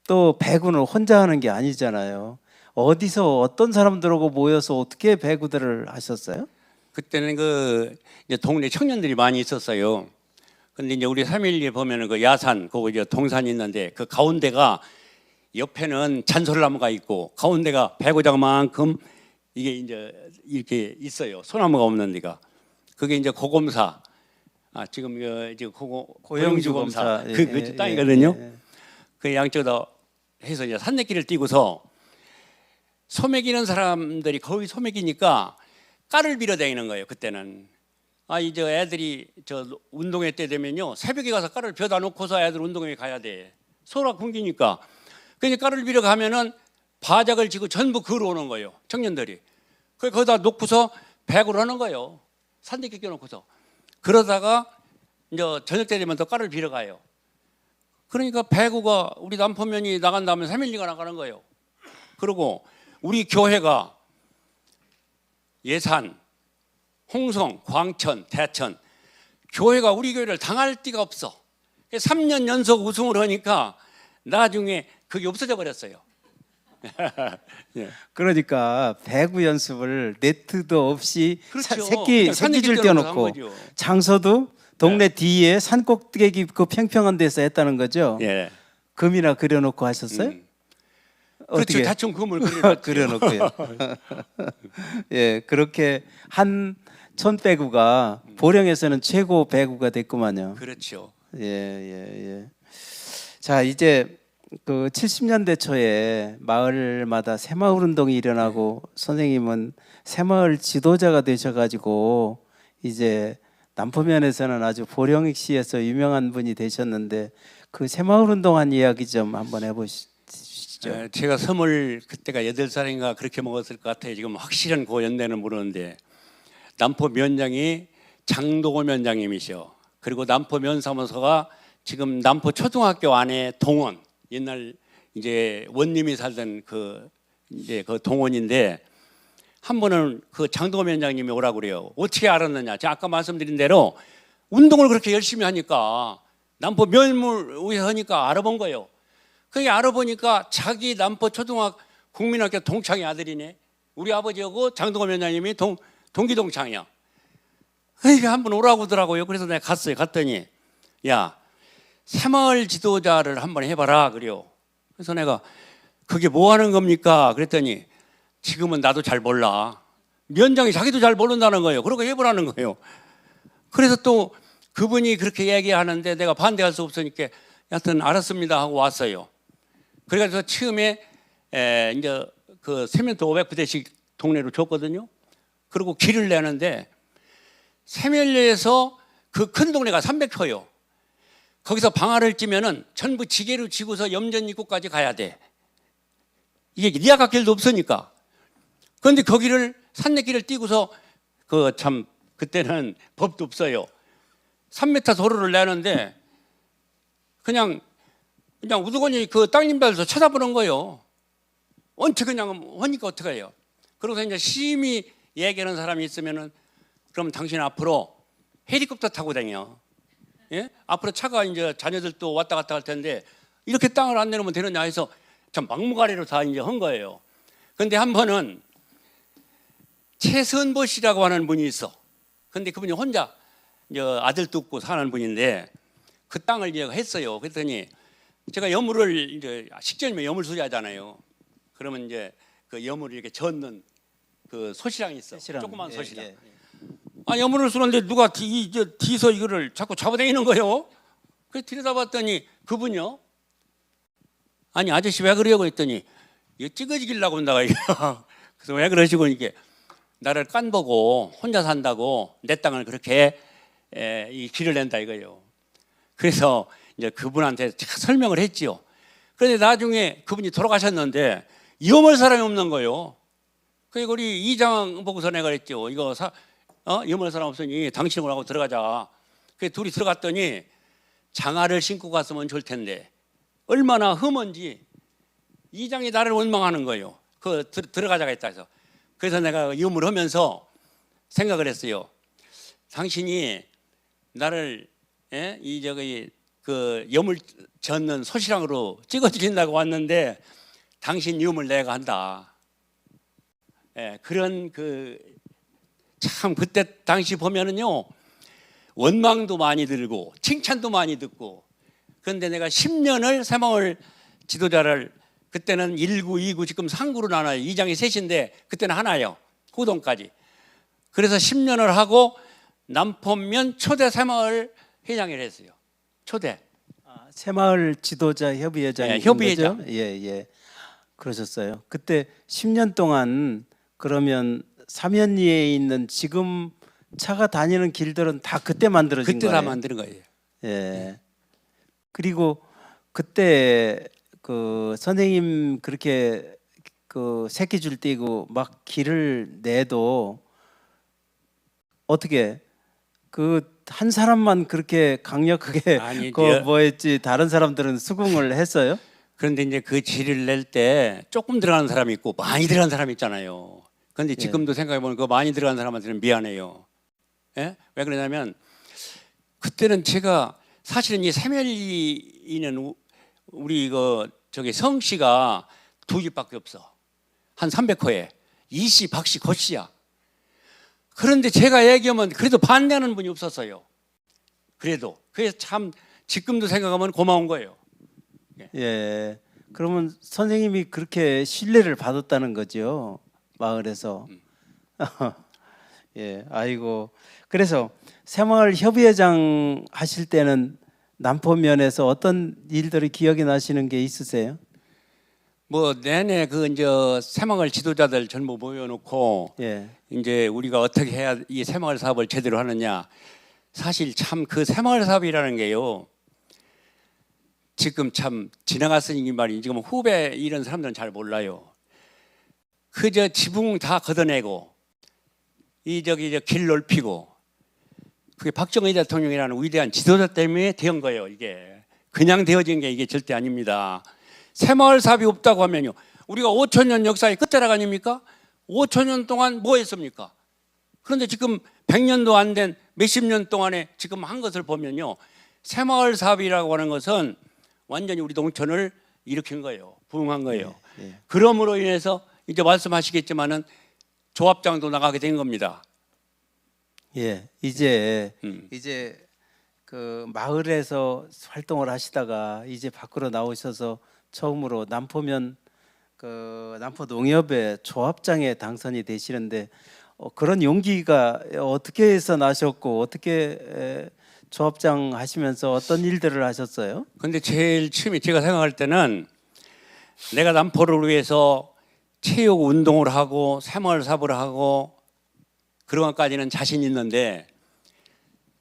Speaker 1: 또 배구는 혼자 하는 게 아니잖아요. 어디서 어떤 사람들하고 모여서 어떻게 배구들을 하셨어요?
Speaker 2: 그때는 그 이제 동네 청년들이 많이 있었어요. 근데 이제 우리 삼일리에 보면은 그 야산, 그거 이제 동산이 있는데 그 가운데가 옆에는 잔솔나무가 있고 가운데가 배구장만큼 이게 이제 이렇게 있어요. 소나무가 없는 데가. 그게 이제 고검사. 지금 이제 고영주 검사 그 땅이거든요. 그 양쪽으로 해서 이제 산내길을 띄고서 소매기는 사람들이 거의 소매기니까 깔을 빌어 다니는 거예요. 그때는 이제 애들이 저 운동회 때 되면요 새벽에 가서 깔을 벼다 놓고서 애들 운동회 가야 돼. 소라 굶기니까. 그러니까 깔을 빌어 가면은 바작을 지고 전부 걸어오는 거예요. 청년들이. 거기다 놓고서 배구를 하는 거예요. 산대기 껴놓고서. 그러다가 이제 저녁 때 되면 또 깔을 빌어 가요. 그러니까 배구가 우리 남포면이 나간 다음에 3일리가 나가는 거예요. 그리고 우리 교회가 예산, 홍성, 광천, 대천 교회가 우리 교회를 당할 데가 없어. 3년 연속 우승을 하니까 나중에 그게 없어져 버렸어요.
Speaker 1: 그러니까 배구 연습을 네트도 없이
Speaker 2: 그렇죠.
Speaker 1: 새끼줄 떼어놓고 장소도 동네 뒤에 산꼭대기 그 평평한 데서 했다는 거죠.
Speaker 2: 예.
Speaker 1: 금이나 그려놓고 하셨어요?
Speaker 2: 그렇죠. 대충 금을
Speaker 1: 그려놓고요. 예, 그렇게 한 천배구가 보령에서는 최고 배구가 됐구만요.
Speaker 2: 그렇죠.
Speaker 1: 예. 자, 이제 그 70년대 초에 마을마다 새마을 운동이 일어나고 선생님은 새마을 지도자가 되셔가지고 이제 남포면에서는 아주 보령시에서 유명한 분이 되셨는데 그 새마을 운동한 이야기 좀 한번 해보시죠.
Speaker 2: 제가 선물 그때가 8살인가 그렇게 먹었을 것 같아요. 지금 확실한 그 연대는 모르는데 남포 면장이 장동호 면장님이셔. 그리고 남포 면사무소가 지금 남포 초등학교 안에 동원 옛날 이제 원님이 살던 그 이제 그 동원인데 한 번은 그 장동호 면장님이 오라고 그래요. 어떻게 알았느냐? 제가 아까 말씀드린 대로 운동을 그렇게 열심히 하니까 남포 면물위에 하니까 알아본 거예요. 그게 알아보니까 자기 남포 초등학교 국민학교 동창의 아들이네. 우리 아버지하고 장동호 면장님이 동기 동창이야. 그러니까 한번 오라고 하더라고요. 그래서 내가 갔어요. 갔더니 야 새마을 지도자를 한번 해봐라 그래요. 그래서 내가 그게 뭐 하는 겁니까? 그랬더니 지금은 나도 잘 몰라. 면장이 자기도 잘 모른다는 거예요. 그러고 해보라는 거예요. 그래서 또 그분이 그렇게 얘기하는데 내가 반대할 수 없으니까 여하튼 알았습니다 하고 왔어요. 그래서 처음에 이제 그 세면도 500부대씩 동네로 줬거든요. 그리고 길을 내는데 세면리에서 그 큰 동네가 300호요. 거기서 방아를 찌면은 전부 지게로 지고서 염전 입구까지 가야 돼. 이게 리아갓길도 없으니까. 그런데 거기를 산내길을 띄고서 그 참 그때는 법도 없어요. 3m 도로를 내는데 그냥 우두커니 그 땅님들도 쳐다보는 거예요. 언제 그냥 하니까 어떡해요. 그러고서 이제 심히 얘기하는 사람이 있으면은 그럼 당신 앞으로 헬리콥터 타고 다녀. 예? 앞으로 차가 이제 자녀들도 왔다 갔다 할 텐데 이렇게 땅을 안 내놓으면 되느냐 해서 참 막무가내로 다 이제 한 거예요. 근데 한 번은 최선보 씨라고 하는 분이 있어. 근데 그분이 혼자 이제 아들도 없고 사는 분인데 그 땅을 이제 했어요. 그랬더니 제가 여물을 이제 식전이면 여물 수리하잖아요. 그러면 이제 그 여물을 이렇게 젓는 그 소시랑이 있어.
Speaker 1: 소시랑.
Speaker 2: 조그만
Speaker 1: 예,
Speaker 2: 소시랑.
Speaker 1: 예.
Speaker 2: 아, 여물을 쏘는데 누가 뒤서 이거를 자꾸 잡아당기는 거예요. 그래서 들여다봤더니 그분이요. 아니 아저씨 왜 그래요? 그랬더니 이거 찌그지기려고 한다고 이게. 그래서 왜 그러시고 이게 나를 깐보고 혼자 산다고 내 땅을 그렇게 이 길을 낸다 이거예요. 그래서 이제 그분한테 설명을 했지요. 그런데 나중에 그분이 돌아가셨는데 염을 사람이 없는 거예요. 그래서 우리 이장 보고서 내가 그랬죠. 이거 염을 사람 없으니 당신하고 하고 들어가자. 그래서 둘이 들어갔더니 장화를 신고 갔으면 좋을 텐데 얼마나 흠한지 이장이 나를 원망하는 거예요. 들어가자가 했다 해서. 그래서 내가 염을 하면서 생각을 했어요. 당신이 나를 그 염을 젓는 소시랑으로 찍어주신다고 왔는데 당신 염을 내가 한다. 그런 참 그때 당시 보면은요 원망도 많이 들고 칭찬도 많이 듣고 그런데 내가 10년을 새마을 지도자를 그때는 1구, 2구 지금 3구로 나눠요. 2장이 셋인데 그때는 하나예요. 후동까지. 그래서 10년을 하고 남포면 초대 새마을 회장을 했어요. 초대.
Speaker 1: 새마을 지도자 협의회장이
Speaker 2: 네, 협의회장.
Speaker 1: 예. 그러셨어요. 그때 10년 동안 그러면 삼연리에 있는 지금 차가 다니는 길들은 다 그때 만들어진
Speaker 2: 그때
Speaker 1: 거예요.
Speaker 2: 다 만드는 거예요.
Speaker 1: 예. 그리고 그때 그 선생님 그렇게 그 새끼줄 띄고 막 길을 내도 어떻게 그 한 사람만 그렇게 강력하게
Speaker 2: 아니,
Speaker 1: 뭐했지 다른 사람들은 수긍을 했어요?
Speaker 2: 그런데 이제 그 지를 낼 때 조금 들어가는 사람이 있고 많이 들어가는 사람이 있잖아요. 그런데 지금도 생각해 보면 그 많이 들어가는 사람한테는 미안해요. 예? 왜 그러냐면 그때는 제가 사실은 이 새멜리는 우리 이거 성씨가 두 집밖에 없어. 한 300호에 이씨, 박씨, 고씨야. 그런데 제가 얘기하면 그래도 반대하는 분이 없었어요. 그래서 참 지금도 생각하면 고마운 거예요.
Speaker 1: 예. 그러면 선생님이 그렇게 신뢰를 받았다는 거죠. 마을에서. 예. 아이고. 그래서 새마을 협의회장 하실 때는 남포면에서 어떤 일들이 기억이 나시는 게 있으세요?
Speaker 2: 뭐 내내 이제 새마을 지도자들 전부 모여놓고
Speaker 1: 예.
Speaker 2: 이제 우리가 어떻게 해야 이 새마을 사업을 제대로 하느냐. 사실 참 그 새마을 사업이라는 게요. 지금 참 지나갔으니 말이 지금 후배 이런 사람들은 잘 몰라요. 그저 지붕 다 걷어내고 길 넓히고 그게 박정희 대통령이라는 위대한 지도자 때문에 된 거예요. 이게 그냥 되어진 게 이게 절대 아닙니다. 새마을 사업이 없다고 하면요. 우리가 5,000년 역사의 끝자락 아닙니까? 5,000년 동안 뭐 했습니까? 그런데 지금 100년도 안 된 몇십 년 동안에 지금 한 것을 보면요. 새마을 사업이라고 하는 것은 완전히 우리 농촌을 일으킨 거예요. 부흥한 거예요.
Speaker 1: 예.
Speaker 2: 그럼으로 인해서 이제 말씀하시겠지만은 조합장도 나가게 된 겁니다.
Speaker 1: 예. 이제 그 마을에서 활동을 하시다가 이제 밖으로 나오셔서 처음으로 남포면 그 남포 농협의 조합장에 당선이 되시는데 그런 용기가 어떻게 해서 나셨고 어떻게 조합장 하시면서 어떤 일들을 하셨어요?
Speaker 2: 근데 제일 처음에 제가 생각할 때는 내가 남포를 위해서 체육 운동을 하고 새마을 사업을 하고 그런 것까지는 자신 있는데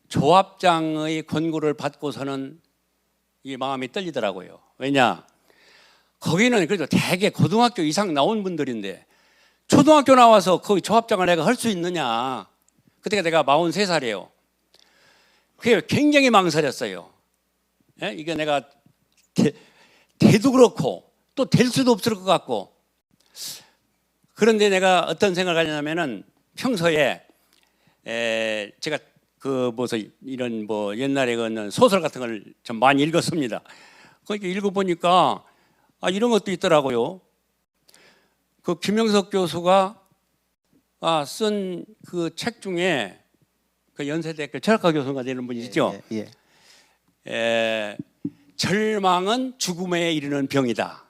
Speaker 2: 조합장의 권고를 받고서는 이 마음이 떨리더라고요. 왜냐? 거기는 그래도 대개 고등학교 이상 나온 분들인데 초등학교 나와서 거기 조합장을 내가 할 수 있느냐? 그때가 내가 43살이에요. 그게 굉장히 망설였어요. 예? 이게 내가 돼도 그렇고 또 될 수도 없을 것 같고 그런데 내가 어떤 생각을 하냐면은 평소에 제가 이런 옛날에 소설 같은 걸 좀 많이 읽었습니다. 그러니까 읽어보니까 이런 것도 있더라고요. 그 김영석 교수가 쓴 그 책 중에 그 연세대학교 철학과 교수가 되는 분이 있죠.
Speaker 1: 예.
Speaker 2: 절망은 죽음에 이르는 병이다.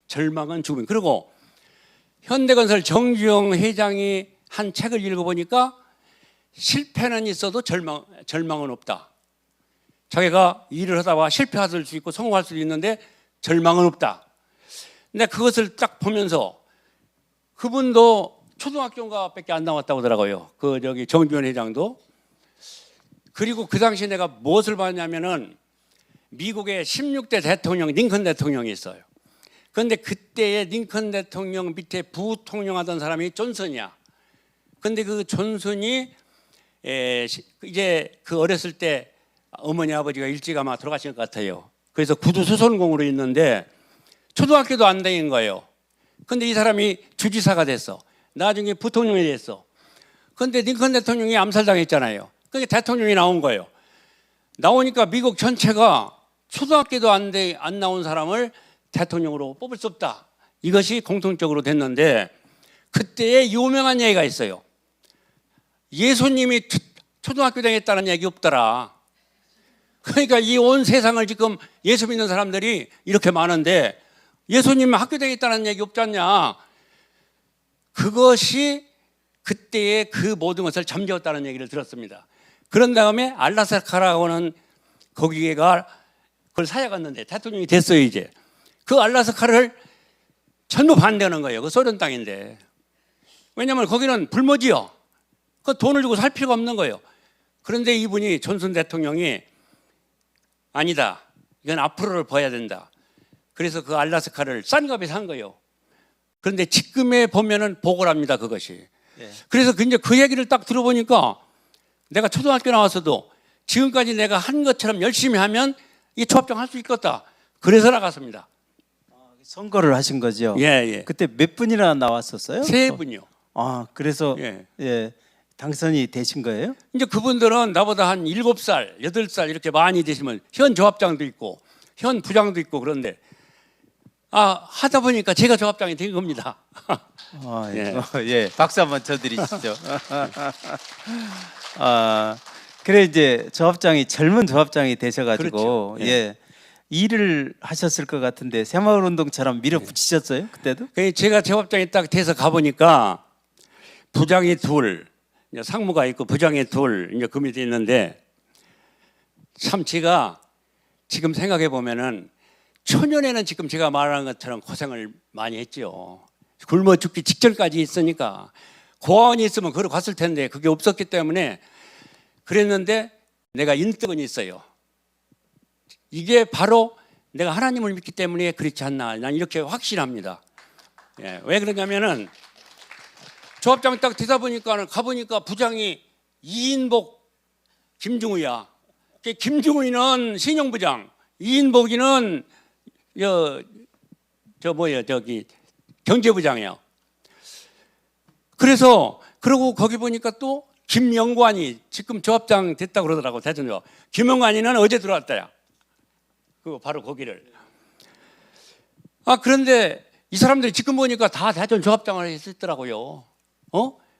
Speaker 2: 절망은 죽음. 그리고 현대건설 정주영 회장이 한 책을 읽어보니까 실패는 있어도 절망은 없다. 자기가 일을 하다가 실패할 수 있고 성공할 수도 있는데 절망은 없다. 근데 그것을 딱 보면서 그분도 초등학교인가밖에 안 나왔다고 하더라고요. 정주영 회장도. 그리고 그 당시 내가 무엇을 봤냐면은 미국의 16대 대통령 링컨 대통령이 있어요. 그런데 그때의 링컨 대통령 밑에 부통령하던 사람이 존슨이야. 그런데 그 존슨이 이제 그 어렸을 때 어머니 아버지가 일찍 아마 돌아가신 것 같아요. 그래서 구두수선공으로 있는데 초등학교도 안 다닌 거예요. 그런데 이 사람이 주지사가 됐어. 나중에 부통령이 됐어. 그런데 링컨 대통령이 암살당했잖아요. 그러니까 대통령이 나온 거예요. 나오니까 미국 전체가 초등학교도 안 나온 사람을 대통령으로 뽑을 수 없다. 이것이 공통적으로 됐는데 그때의 유명한 얘기가 있어요. 예수님이 초등학교 다녔다는 얘기 없더라. 그러니까 이 온 세상을 지금 예수 믿는 사람들이 이렇게 많은데 예수님 학교 다녔다는 얘기 없지 않냐. 그것이 그때의 그 모든 것을 잠재웠다는 얘기를 들었습니다. 그런 다음에 알라스카라고는 거기가 그걸 사약했는데 대통령이 됐어요. 이제 그 알라스카를 전부 반대하는 거예요. 그 소련 땅인데. 왜냐하면 거기는 불모지요. 그 돈을 주고 살 필요가 없는 거예요. 그런데 이분이 존슨 대통령이 아니다. 이건 앞으로를 봐야 된다. 그래서 그 알라스카를 싼 값에 산 거예요. 그런데 지금에 보면은 보고랍니다. 그것이. 그래서 이제 그 얘기를 딱 들어보니까 내가 초등학교 나와서도 지금까지 내가 한 것처럼 열심히 하면 이 초합장 할 수 있겠다. 그래서 나갔습니다.
Speaker 1: 선거를 하신 거죠?
Speaker 2: 예.
Speaker 1: 그때 몇 분이나 나왔었어요?
Speaker 2: 3분이요.
Speaker 1: 그래서 당선이 되신 거예요?
Speaker 2: 이제 그분들은 나보다 한 7살, 8살 이렇게 많이 되시면 현 조합장도 있고 현 부장도 있고 그런데 하다 보니까 제가 조합장이 된 겁니다.
Speaker 1: 박수 한번 쳐드리시죠. 그래 이제 조합장이 젊은 조합장이 되셔가지고
Speaker 2: 그렇죠.
Speaker 1: 일을 하셨을 것 같은데 새마을운동처럼 밀어붙이셨어요 그때도?
Speaker 2: 제가 조합장이 딱 돼서 가보니까 부장이 둘, 상무가 있고 부장이 둘 이제 그 밑에 있는데 참 제가 지금 생각해 보면은 초년에는 지금 제가 말하는 것처럼 고생을 많이 했죠. 굶어 죽기 직전까지 있으니까 고아원이 있으면 그걸 갔을 텐데 그게 없었기 때문에 그랬는데 내가 인덕은 있어요. 이게 바로 내가 하나님을 믿기 때문에 그렇지 않나 난 이렇게 확신합니다. 왜 그러냐면은 조합장 딱 되다 보니까 가보니까 부장이 이인복 김중우야. 김중우는 신용부장, 이인복이는 경제부장이야. 그래서 그러고 거기 보니까 또 김영관이 지금 조합장 됐다고 그러더라고. 대전조. 김영관이는 어제 들어왔다야. 그 바로 거기를. 그런데 이 사람들이 지금 보니까 다 대전 조합장을 했더라고요.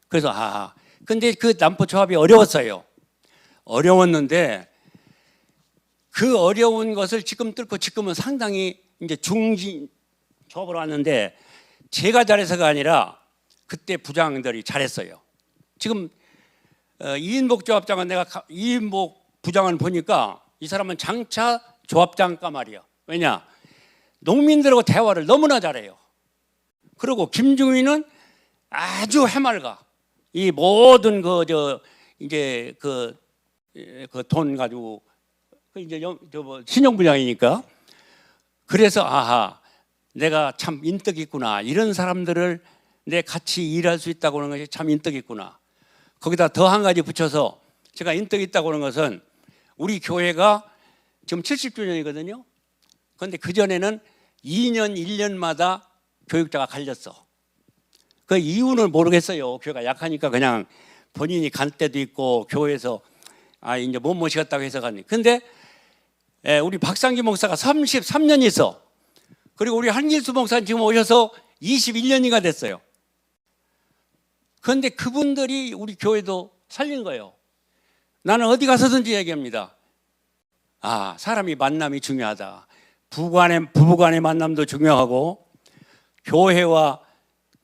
Speaker 2: 그래서 근데 그 남포 조합이 어려웠어요. 어려웠는데 그 어려운 것을 지금 뚫고 지금은 상당히 이제 중진 조합으로 왔는데 제가 잘해서가 아니라 그때 부장들이 잘했어요. 지금 이인복 조합장은 내가 이인복 부장을 보니까 이 사람은 장차 조합장가 말이야. 왜냐? 농민들하고 대화를 너무나 잘해요. 그리고 김중희는 아주 해맑아. 이 모든 이제 그 돈 가지고 이제 신용부장이니까 그래서 내가 참 인덕이 있구나. 이런 사람들을 내 같이 일할 수 있다고 하는 것이 참 인덕이 있구나. 거기다 더 한 가지 붙여서 제가 인덕이 있다고 하는 것은 우리 교회가 지금 70주년이거든요. 그런데 그전에는 2년, 1년마다 교육자가 갈렸어. 그 이유는 모르겠어요. 교회가 약하니까 그냥 본인이 간 때도 있고 교회에서 이제 못 모시겠다고 해서 가니. 근데 우리 박상기 목사가 33년 있어. 그리고 우리 한길수 목사는 지금 오셔서 21년이가 됐어요. 그런데 그분들이 우리 교회도 살린 거예요. 나는 어디 가서든지 얘기합니다. 아, 사람이 만남이 중요하다. 부부간의 만남도 중요하고, 교회와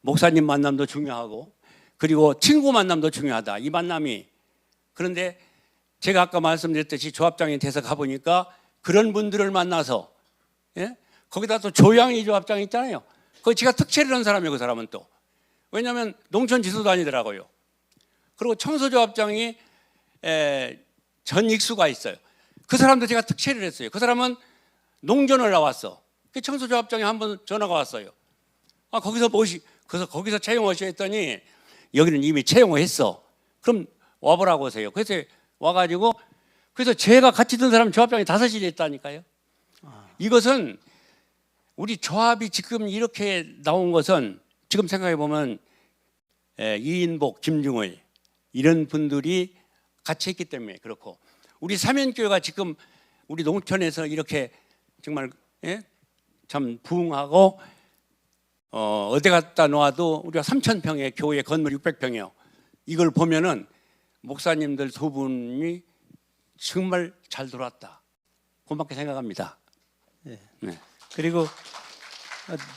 Speaker 2: 목사님 만남도 중요하고, 그리고 친구 만남도 중요하다. 이 만남이. 그런데 제가 아까 말씀드렸듯이 조합장에 돼서 가보니까 그런 분들을 만나서, 예? 거기다 또 조양이 조합장이 있잖아요. 그 지가 특채를 한 사람이에요, 그 사람은 또. 왜냐하면 농촌 지도 다니더라고요. 그리고 청소조합장이 전익수가 있어요. 그 사람도 제가 특채를 했어요. 그 사람은 농전을 나왔어. 그 청소조합장에 한번 전화가 왔어요. 아, 그래서 거기서 채용하셔 했더니 여기는 이미 채용했어. 그럼 와보라고 하세요. 그래서 와가지고 그래서 제가 같이 든 사람 조합장이 5이 됐다니까요. 이것은 우리 조합이 지금 이렇게 나온 것은 지금 생각해 보면 이인복, 김중의 이런 분들이 같이 했기 때문에 그렇고, 우리 사면교회가 지금 우리 농촌에서 이렇게 정말 참 부흥하고 어디 갖다 놓아도 우리가 3,000평의 교회 건물 600평이요. 이걸 보면은 목사님들 두 분이 정말 잘 돌아왔다. 고맙게 생각합니다.
Speaker 1: 네.
Speaker 2: 네.
Speaker 1: 그리고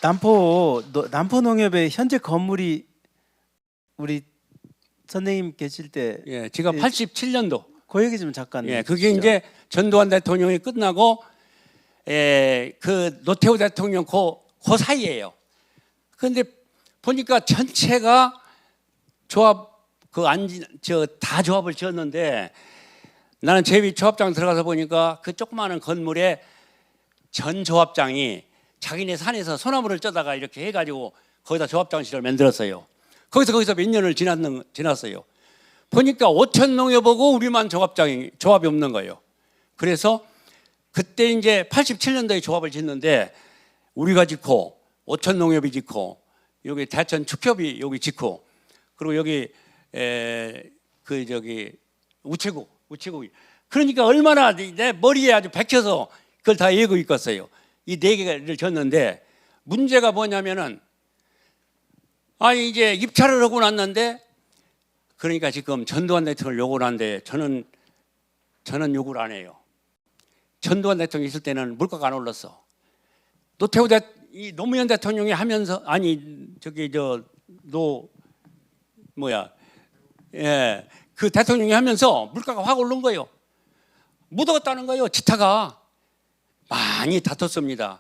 Speaker 1: 남포 농협의 현재 건물이 우리 선생님 계실 때,
Speaker 2: 예, 제가 87년도.
Speaker 1: 그 얘기 좀 잠깐.
Speaker 2: 예, 그게 이제 전두환 대통령이 끝나고, 그 노태우 대통령 그 사이예요. 그런데 보니까 전체가 조합 다 조합을 지었는데, 나는 제비 조합장 들어가서 보니까 그 조그마한 건물에 전 조합장이 자기네 산에서 소나무를 쪄다가 이렇게 해가지고 거기다 조합장실을 만들었어요. 거기서 몇 년을 지났어요. 보니까 5천 농협하고 우리만 조합이 없는 거예요. 그래서 그때 이제 87년도에 조합을 짓는데 우리가 짓고 5천 농협이 짓고 여기 대천 축협이 여기 짓고, 그리고 여기 우체국. 그러니까 얼마나 내 머리에 아주 박혀서 그걸 다 외우고 있겠어요. 이 4개를 졌는데 문제가 뭐냐면은, 이제 입찰을 하고 났는데, 그러니까 지금 전두환 대통령을 요구를 하는데 저는 요구를 안 해요. 전두환 대통령이 있을 때는 물가가 안 올랐어. 노무현 대통령이 하면서 그 대통령이 하면서 물가가 확 오른 거예요. 묻어갔다는 거예요. 지타가 많이 다퉜습니다.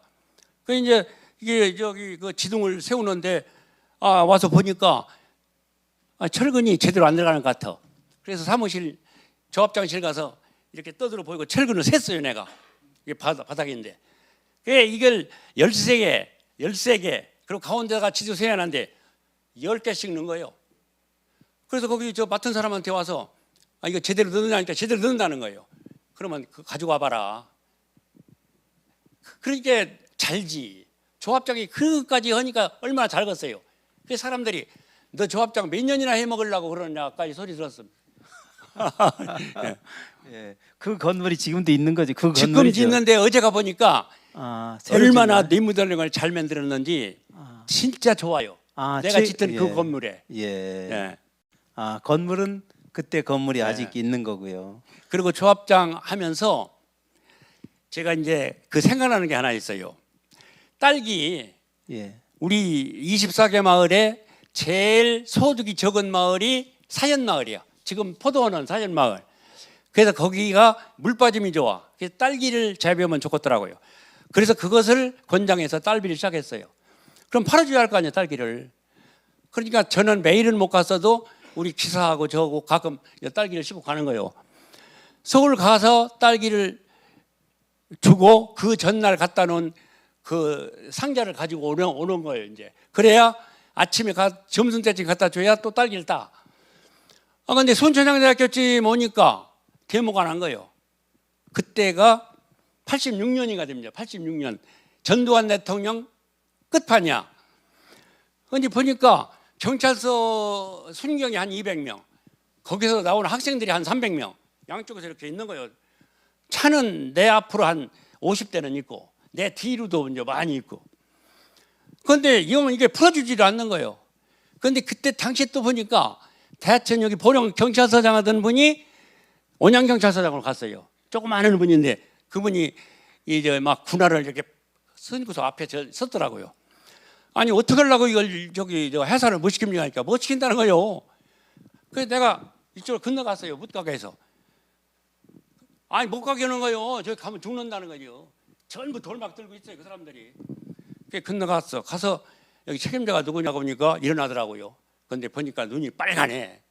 Speaker 2: 그 이제 이게 그 지붕을 세우는데 와서 보니까 철근이 제대로 안 들어가는 것 같아. 그래서 사무실 조합장실 가서 이렇게 떠들어 보이고 철근을 셌어요, 내가. 이게 바닥인데. 이걸 13개, 그리고 가운데다가 지도 세워놨는데 10개씩 넣은 거예요. 그래서 거기 맡은 사람한테 와서 이거 제대로 넣느냐니까 제대로 넣는다는 거예요. 그러면 가지고 와봐라. 그러니까 잘지. 조합장이 그것까지 하니까 얼마나 잘 걷어요. 그 사람들이 너 조합장 몇 년이나 해먹으려고 그러냐까지 소리 들었습니다.
Speaker 1: 예, 그 건물이 지금도 있는 거지. 그
Speaker 2: 지금
Speaker 1: 건물이죠.
Speaker 2: 짓는데 어제 가보니까 얼마나 네모델링을 잘 만들었는지 진짜 좋아요. 내가 짓던 그 건물에.
Speaker 1: 예. 건물은 그때 건물이 아직 있는 거고요.
Speaker 2: 그리고 조합장 하면서 제가 이제 그 생각나는 게 하나 있어요. 딸기. 우리 24개 마을에 제일 소득이 적은 마을이 사연마을이야. 지금 포도원은 사연마을. 그래서 거기가 물 빠짐이 좋아. 그래서 딸기를 재배하면 좋겠더라고요. 그래서 그것을 권장해서 딸기를 시작했어요. 그럼 팔아줘야 할 거 아니에요, 딸기를. 그러니까 저는 매일은 못 갔어도 우리 기사하고 저하고 가끔 딸기를 씹고 가는 거예요. 서울 가서 딸기를 주고 그 전날 갖다 놓은 그 상자를 가지고 오는 거예요, 이제. 그래야 아침에 점심 때쯤 갖다 줘야 또 딸기를 따. 근데 순천향대학교쯤 오니까 데모가 난 거예요. 그때가 86년이가 됩니다. 86년. 전두환 대통령 끝판이야. 근데 보니까 경찰서 순경이 한 200명, 거기서 나오는 학생들이 한 300명, 양쪽에서 이렇게 있는 거예요. 차는 내 앞으로 한 50대는 있고 내 뒤로도 이제 많이 있고. 그런데 이게 풀어주지도 않는 거예요. 그런데 그때 당시 또 보니까 대천 여기 보령 경찰서장 하던 분이 온양 경찰서장으로 갔어요. 조금 아는 분인데 그분이 이제 막 군화를 이렇게 선구소 앞에 섰더라고요. 아니 어떻게 하려고 이걸 저기 해산을 못 시킵니까? 하니까 못 시킨다는 거예요. 그래서 내가 이쪽으로 건너갔어요. 못 가게 해서. 아니 못 가게 하는 거예요. 저기 가면 죽는다는 거죠. 전부 돌막 들고 있어요. 그 사람들이. 그래 건너갔어. 가서 여기 책임자가 누구냐고 보니까 일어나더라고요. 그런데 보니까 눈이 빨간해.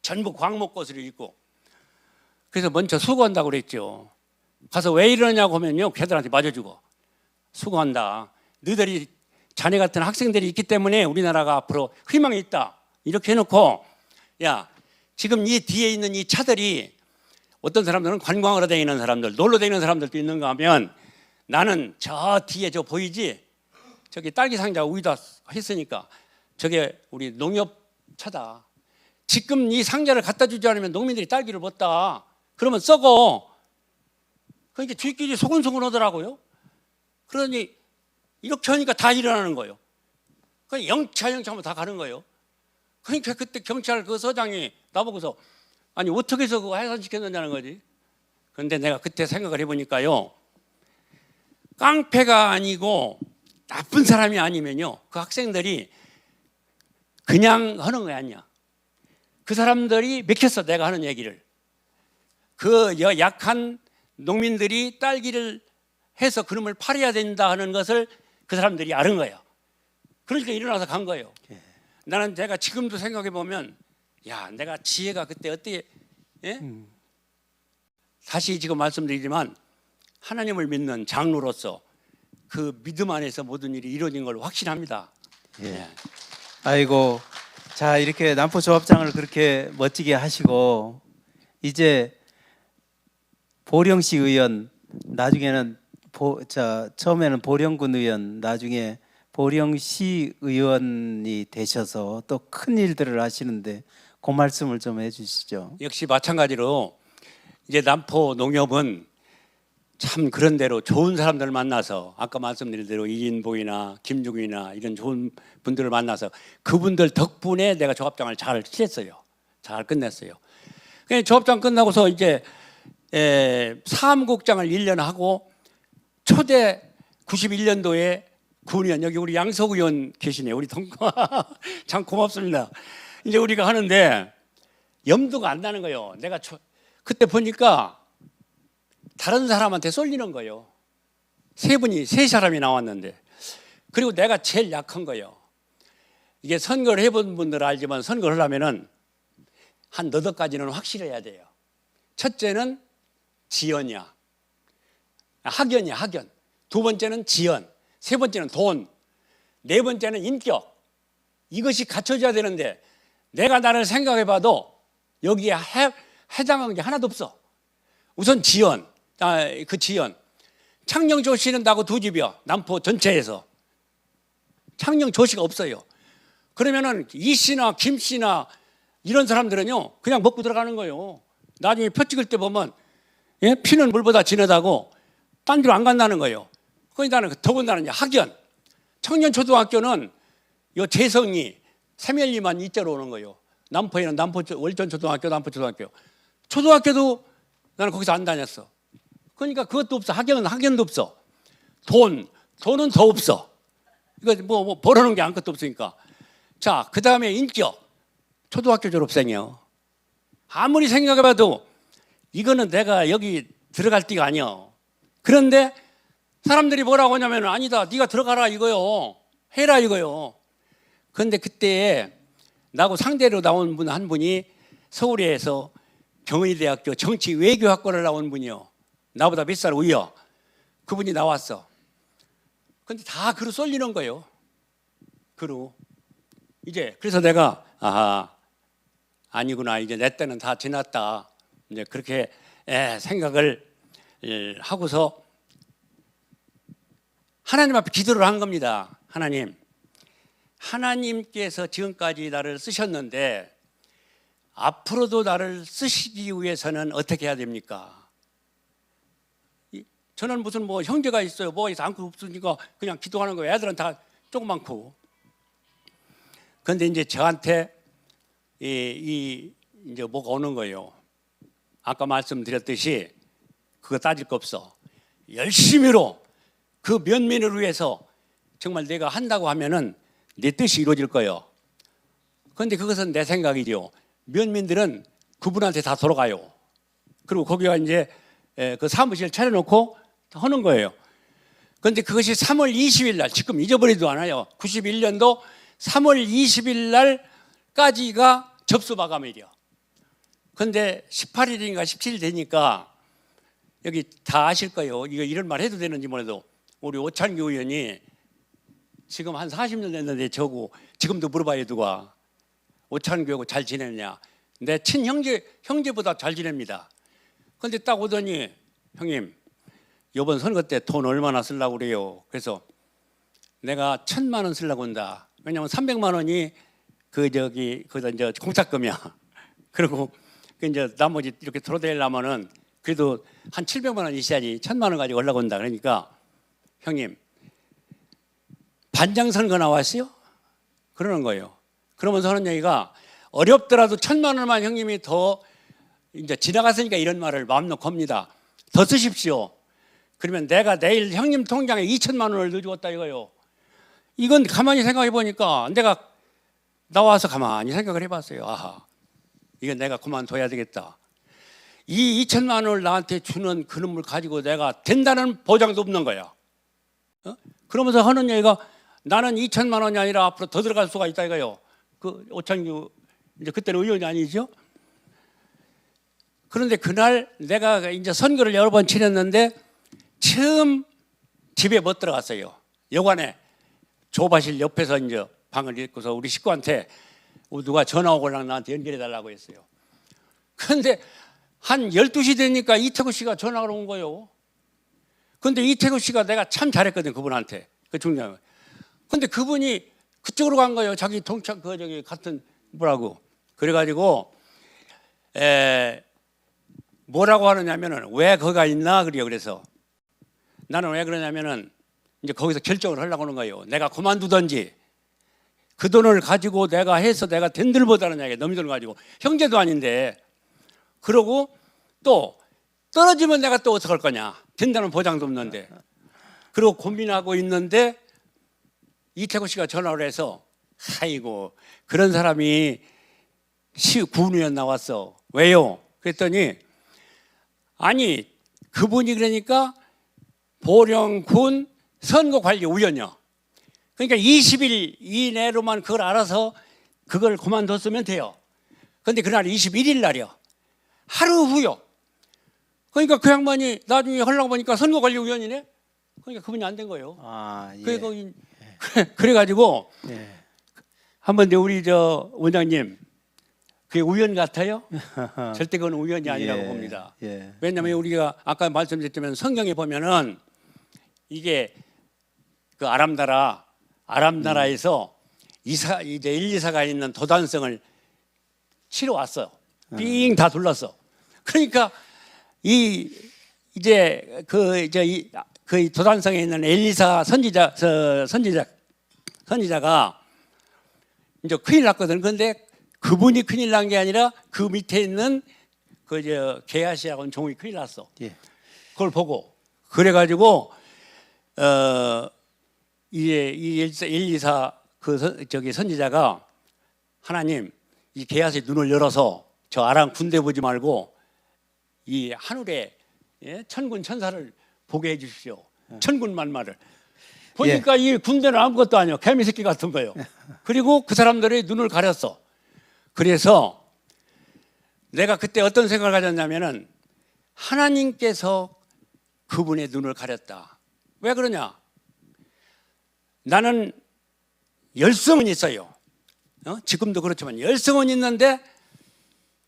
Speaker 2: 전부 광목것을 입고. 그래서 먼저 수고한다고 그랬죠. 가서 왜 이러냐고 하면요. 걔들한테 맞아주고. 수고한다. 너희들이 자네 같은 학생들이 있기 때문에 우리나라가 앞으로 희망이 있다. 이렇게 해놓고 야 지금 이 뒤에 있는 이 차들이 어떤 사람들은 관광하러 다니는 사람들, 놀러 다니는 사람들도 있는가 하면 나는 저 뒤에 저 보이지? 저기 딸기 상자 우유다 했으니까 저게 우리 농협 차다. 지금 이 상자를 갖다 주지 않으면 농민들이 딸기를 못 따. 그러면 썩어. 그러니까 저희끼리 소곤소곤 하더라고요. 그러니 이렇게 하니까 다 일어나는 거예요. 그러니까 영차하면 다 가는 거예요. 그러니까 그때 경찰 그 서장이 나보고서 아니 어떻게 해서 그거 해산시켰느냐는 거지. 그런데 내가 그때 생각을 해보니까요. 깡패가 아니고 나쁜 사람이 아니면요. 그 학생들이 그냥 하는 거 아니야. 그 사람들이 맥혔어. 내가 하는 얘기를. 그 약한 농민들이 딸기를 해서 그놈을 팔아야 된다 하는 것을 그 사람들이 아는 거예요. 그러니까 일어나서 간 거예요. 나는 제가 지금도 생각해 보면 야 내가 지혜가 그때 어떻게 예? 다시 지금 말씀드리지만 하나님을 믿는 장로로서 그 믿음 안에서 모든 일이 이루어진 걸 확신합니다.
Speaker 1: 예. 아이고, 자 이렇게 남포 조합장을 그렇게 멋지게 하시고 이제 보령시 의원, 나중에는 처음에는 보령군 의원, 나중에 보령시 의원이 되셔서 또 큰 일들을 하시는데 그 말씀을 좀 해주시죠.
Speaker 2: 역시 마찬가지로 이제 남포 농협은 참 그런 대로 좋은 사람들을 만나서 아까 말씀드린 대로 이인보이나 김중이나 이런 좋은 분들을 만나서 그분들 덕분에 내가 조합장을 잘 했어요. 잘 끝냈어요. 그래서 조합장 끝나고서 이제 사무국장을 1년 하고 초대 91년도에 군의원 여기 우리 양석 의원 계시네요. 우리 참 고맙습니다. 이제 우리가 하는데 염두가 안 나는 거예요. 내가 그때 보니까 다른 사람한테 쏠리는 거예요. 세 사람이 나왔는데 그리고 내가 제일 약한 거예요. 이게 선거를 해본 분들 알지만 선거를 하려면은 한 너댓 가지는 확실해야 돼요. 첫째는 지연이야. 학연이야, 학연. 두 번째는 지연. 세 번째는 돈. 네 번째는 인격. 이것이 갖춰져야 되는데 내가 나를 생각해 봐도 여기에 해당하는 게 하나도 없어. 우선 지연. 그 지연. 창녕조 씨는 나하고 두 집이야. 남포 전체에서. 창녕조 씨가 없어요. 그러면은 이 씨나 김 씨나 이런 사람들은요 그냥 먹고 들어가는 거예요. 나중에 표 찍을 때 보면 예? 피는 물보다 진하다고 딴 데로 안 간다는 거예요. 그러니까 나는 더군다나 학연. 청년초등학교는 요 재성이 세멸리만 이자로 오는 거예요. 남포에는 남포 월전초등학교, 남포초등학교. 초등학교도 나는 거기서 안 다녔어. 그러니까 그것도 없어. 학연도 없어. 돈은 더 없어. 이거 뭐 벌어놓은 게 아무것도 없으니까. 자, 그 다음에 인격. 초등학교 졸업생이요. 아무리 생각해봐도 이거는 내가 여기 들어갈 띠가 아니야. 그런데 사람들이 뭐라고 하냐면 아니다. 네가 들어가라 이거요. 해라 이거요. 그런데 그때 나하고 상대로 나온 분 한 분이 서울에서 경희대학교 정치외교학과를 나온 분이요. 나보다 몇 살 위요. 그분이 나왔어. 근데 다 그로 쏠리는 거예요. 그로. 이제 그래서 내가 아니구나. 이제 내 때는 다 지났다. 이제 그렇게 생각을 하고서 하나님 앞에 기도를 한 겁니다. 하나님께서 지금까지 나를 쓰셨는데 앞으로도 나를 쓰시기 위해서는 어떻게 해야 됩니까? 저는 무슨 뭐 형제가 있어요. 뭐가 있어. 아무것도 없으니까 그냥 기도하는 거예요. 애들은 다 조그맣고. 근데 이제 저한테 이제 뭐가 오는 거예요. 아까 말씀드렸듯이 그거 따질 거 없어. 열심히로 그 면민을 위해서 정말 내가 한다고 하면은 내 뜻이 이루어질 거예요. 그런데 그것은 내 생각이죠. 면민들은 그분한테 다 돌아가요. 그리고 거기가 이제 그 사무실 차려놓고 하는 거예요. 그런데 그것이 3월 20일 날, 지금 잊어버리지도 않아요. 91년도 3월 20일 날까지가 접수 마감일이요. 그런데 18일인가 17일 되니까 여기 다 아실 거예요. 이거 이런 말 해도 되는지 몰라도 우리 오찬규 의원이 지금 한 40년 됐는데 저고 지금도 물어봐요. 누가 오찬규하고 잘 지냈냐. 내 형제보다 잘 지냅니다. 그런데 딱 오더니 형님 이번 선거 때 돈 얼마나 쓰려고 그래요. 그래서 내가 1,000만 원 쓰려고 한다. 왜냐면 300만 원이 거기다 이제 공탁금이야. 그리고 그 이제 나머지 이렇게 털어대려면은 그래도 한 700만 원 있어야지 1,000만 원 가지고 올라온다. 그러니까 형님 반장 선거 나왔어요? 그러는 거예요. 그러면서 하는 얘기가 어렵더라도 1,000만 원만 형님이 더 이제 지나갔으니까 이런 말을 마음 놓고 합니다. 더 쓰십시오. 그러면 내가 내일 형님 통장에 2,000만 원을 넣어주었다 이거요. 이건 가만히 생각해 보니까 내가 나와서 가만히 생각을 해봤어요. 아하, 이건 내가 그만둬야 되겠다. 이 2,000만 원을 나한테 주는 그놈을 가지고 내가 된다는 보장도 없는 거야. 그러면서 하는 얘기가 나는 2,000만 원이 아니라 앞으로 더 들어갈 수가 있다 이거요. 그 오찬규 이제 그때는 의원이 아니죠. 그런데 그날 내가 이제 선거를 여러 번 치렀는데 처음 집에 못 들어갔어요. 여관에 조바실 옆에서 이제 방을 입고서 우리 식구한테 누가 전화 오고랑 나한테 연결해 달라고 했어요. 그런데 한 12시 되니까 이태구 씨가 전화가 온 거예요. 그런데 이태구 씨가 내가 참 잘했거든 그분한테 그 중요한. 그런데 그분이 그쪽으로 간 거예요. 자기 동창 같은 뭐라고. 그래가지고 뭐라고 하느냐면은 왜 거기가 있나 그래요. 그래서 나는 왜 그러냐면은 이제 거기서 결정을 하려고 하는 거예요. 내가 그만두든지 그 돈을 가지고 내가 해서 내가 den들보다는 얘기 너희들 가지고 형제도 아닌데 그러고 또 떨어지면 내가 또 어떡할 거냐. 된다는 보장도 없는데 그러고 고민하고 있는데 이태구 씨가 전화를 해서 아이고 그런 사람이 구의원 나왔어. 왜요? 그랬더니 아니 그분이 그러니까 보령군 선거관리위원이요. 그러니까 20일 이내로만 그걸 알아서 그걸 그만뒀으면 돼요. 그런데 그날 21일 날이요. 하루 후요. 그러니까 그 양반이 나중에 하려고 보니까 선거관리위원이네. 그러니까 그분이 안 된 거예요.
Speaker 1: 아, 예.
Speaker 2: 그래가지고
Speaker 1: 예.
Speaker 2: 한번 우리 저 원장님 그게 우연 같아요? 절대 그건 우연이 아니라고
Speaker 1: 예.
Speaker 2: 봅니다.
Speaker 1: 예.
Speaker 2: 왜냐하면 우리가 아까 말씀드렸지만 성경에 보면은 이게 그 아람나라에서 이제 엘리사가 있는 도단성을 치러 왔어요. 삥 다 둘렀어. 그러니까 이제 그 도단성에 있는 엘리사 선지자가 이제 큰일 났거든. 그런데 그분이 큰일 난 게 아니라 그 밑에 있는 게하시하고는 종이 큰일 났어.
Speaker 1: 예.
Speaker 2: 그걸 보고 그래가지고 이 엘리사 선지자가 하나님 이 게하시의 눈을 열어서 저 아람 군대 보지 말고 이 하늘에 천군 천사를 보게 해주십시오. 천군 만마를 보니까 이 군대는 아무것도 아니야. 개미 새끼 같은 거예요. 그리고 그 사람들의 눈을 가렸어. 그래서 내가 그때 어떤 생각을 가졌냐면은 하나님께서 그분의 눈을 가렸다. 왜 그러냐? 나는 열성은 있어요. 지금도 그렇지만 열성은 있는데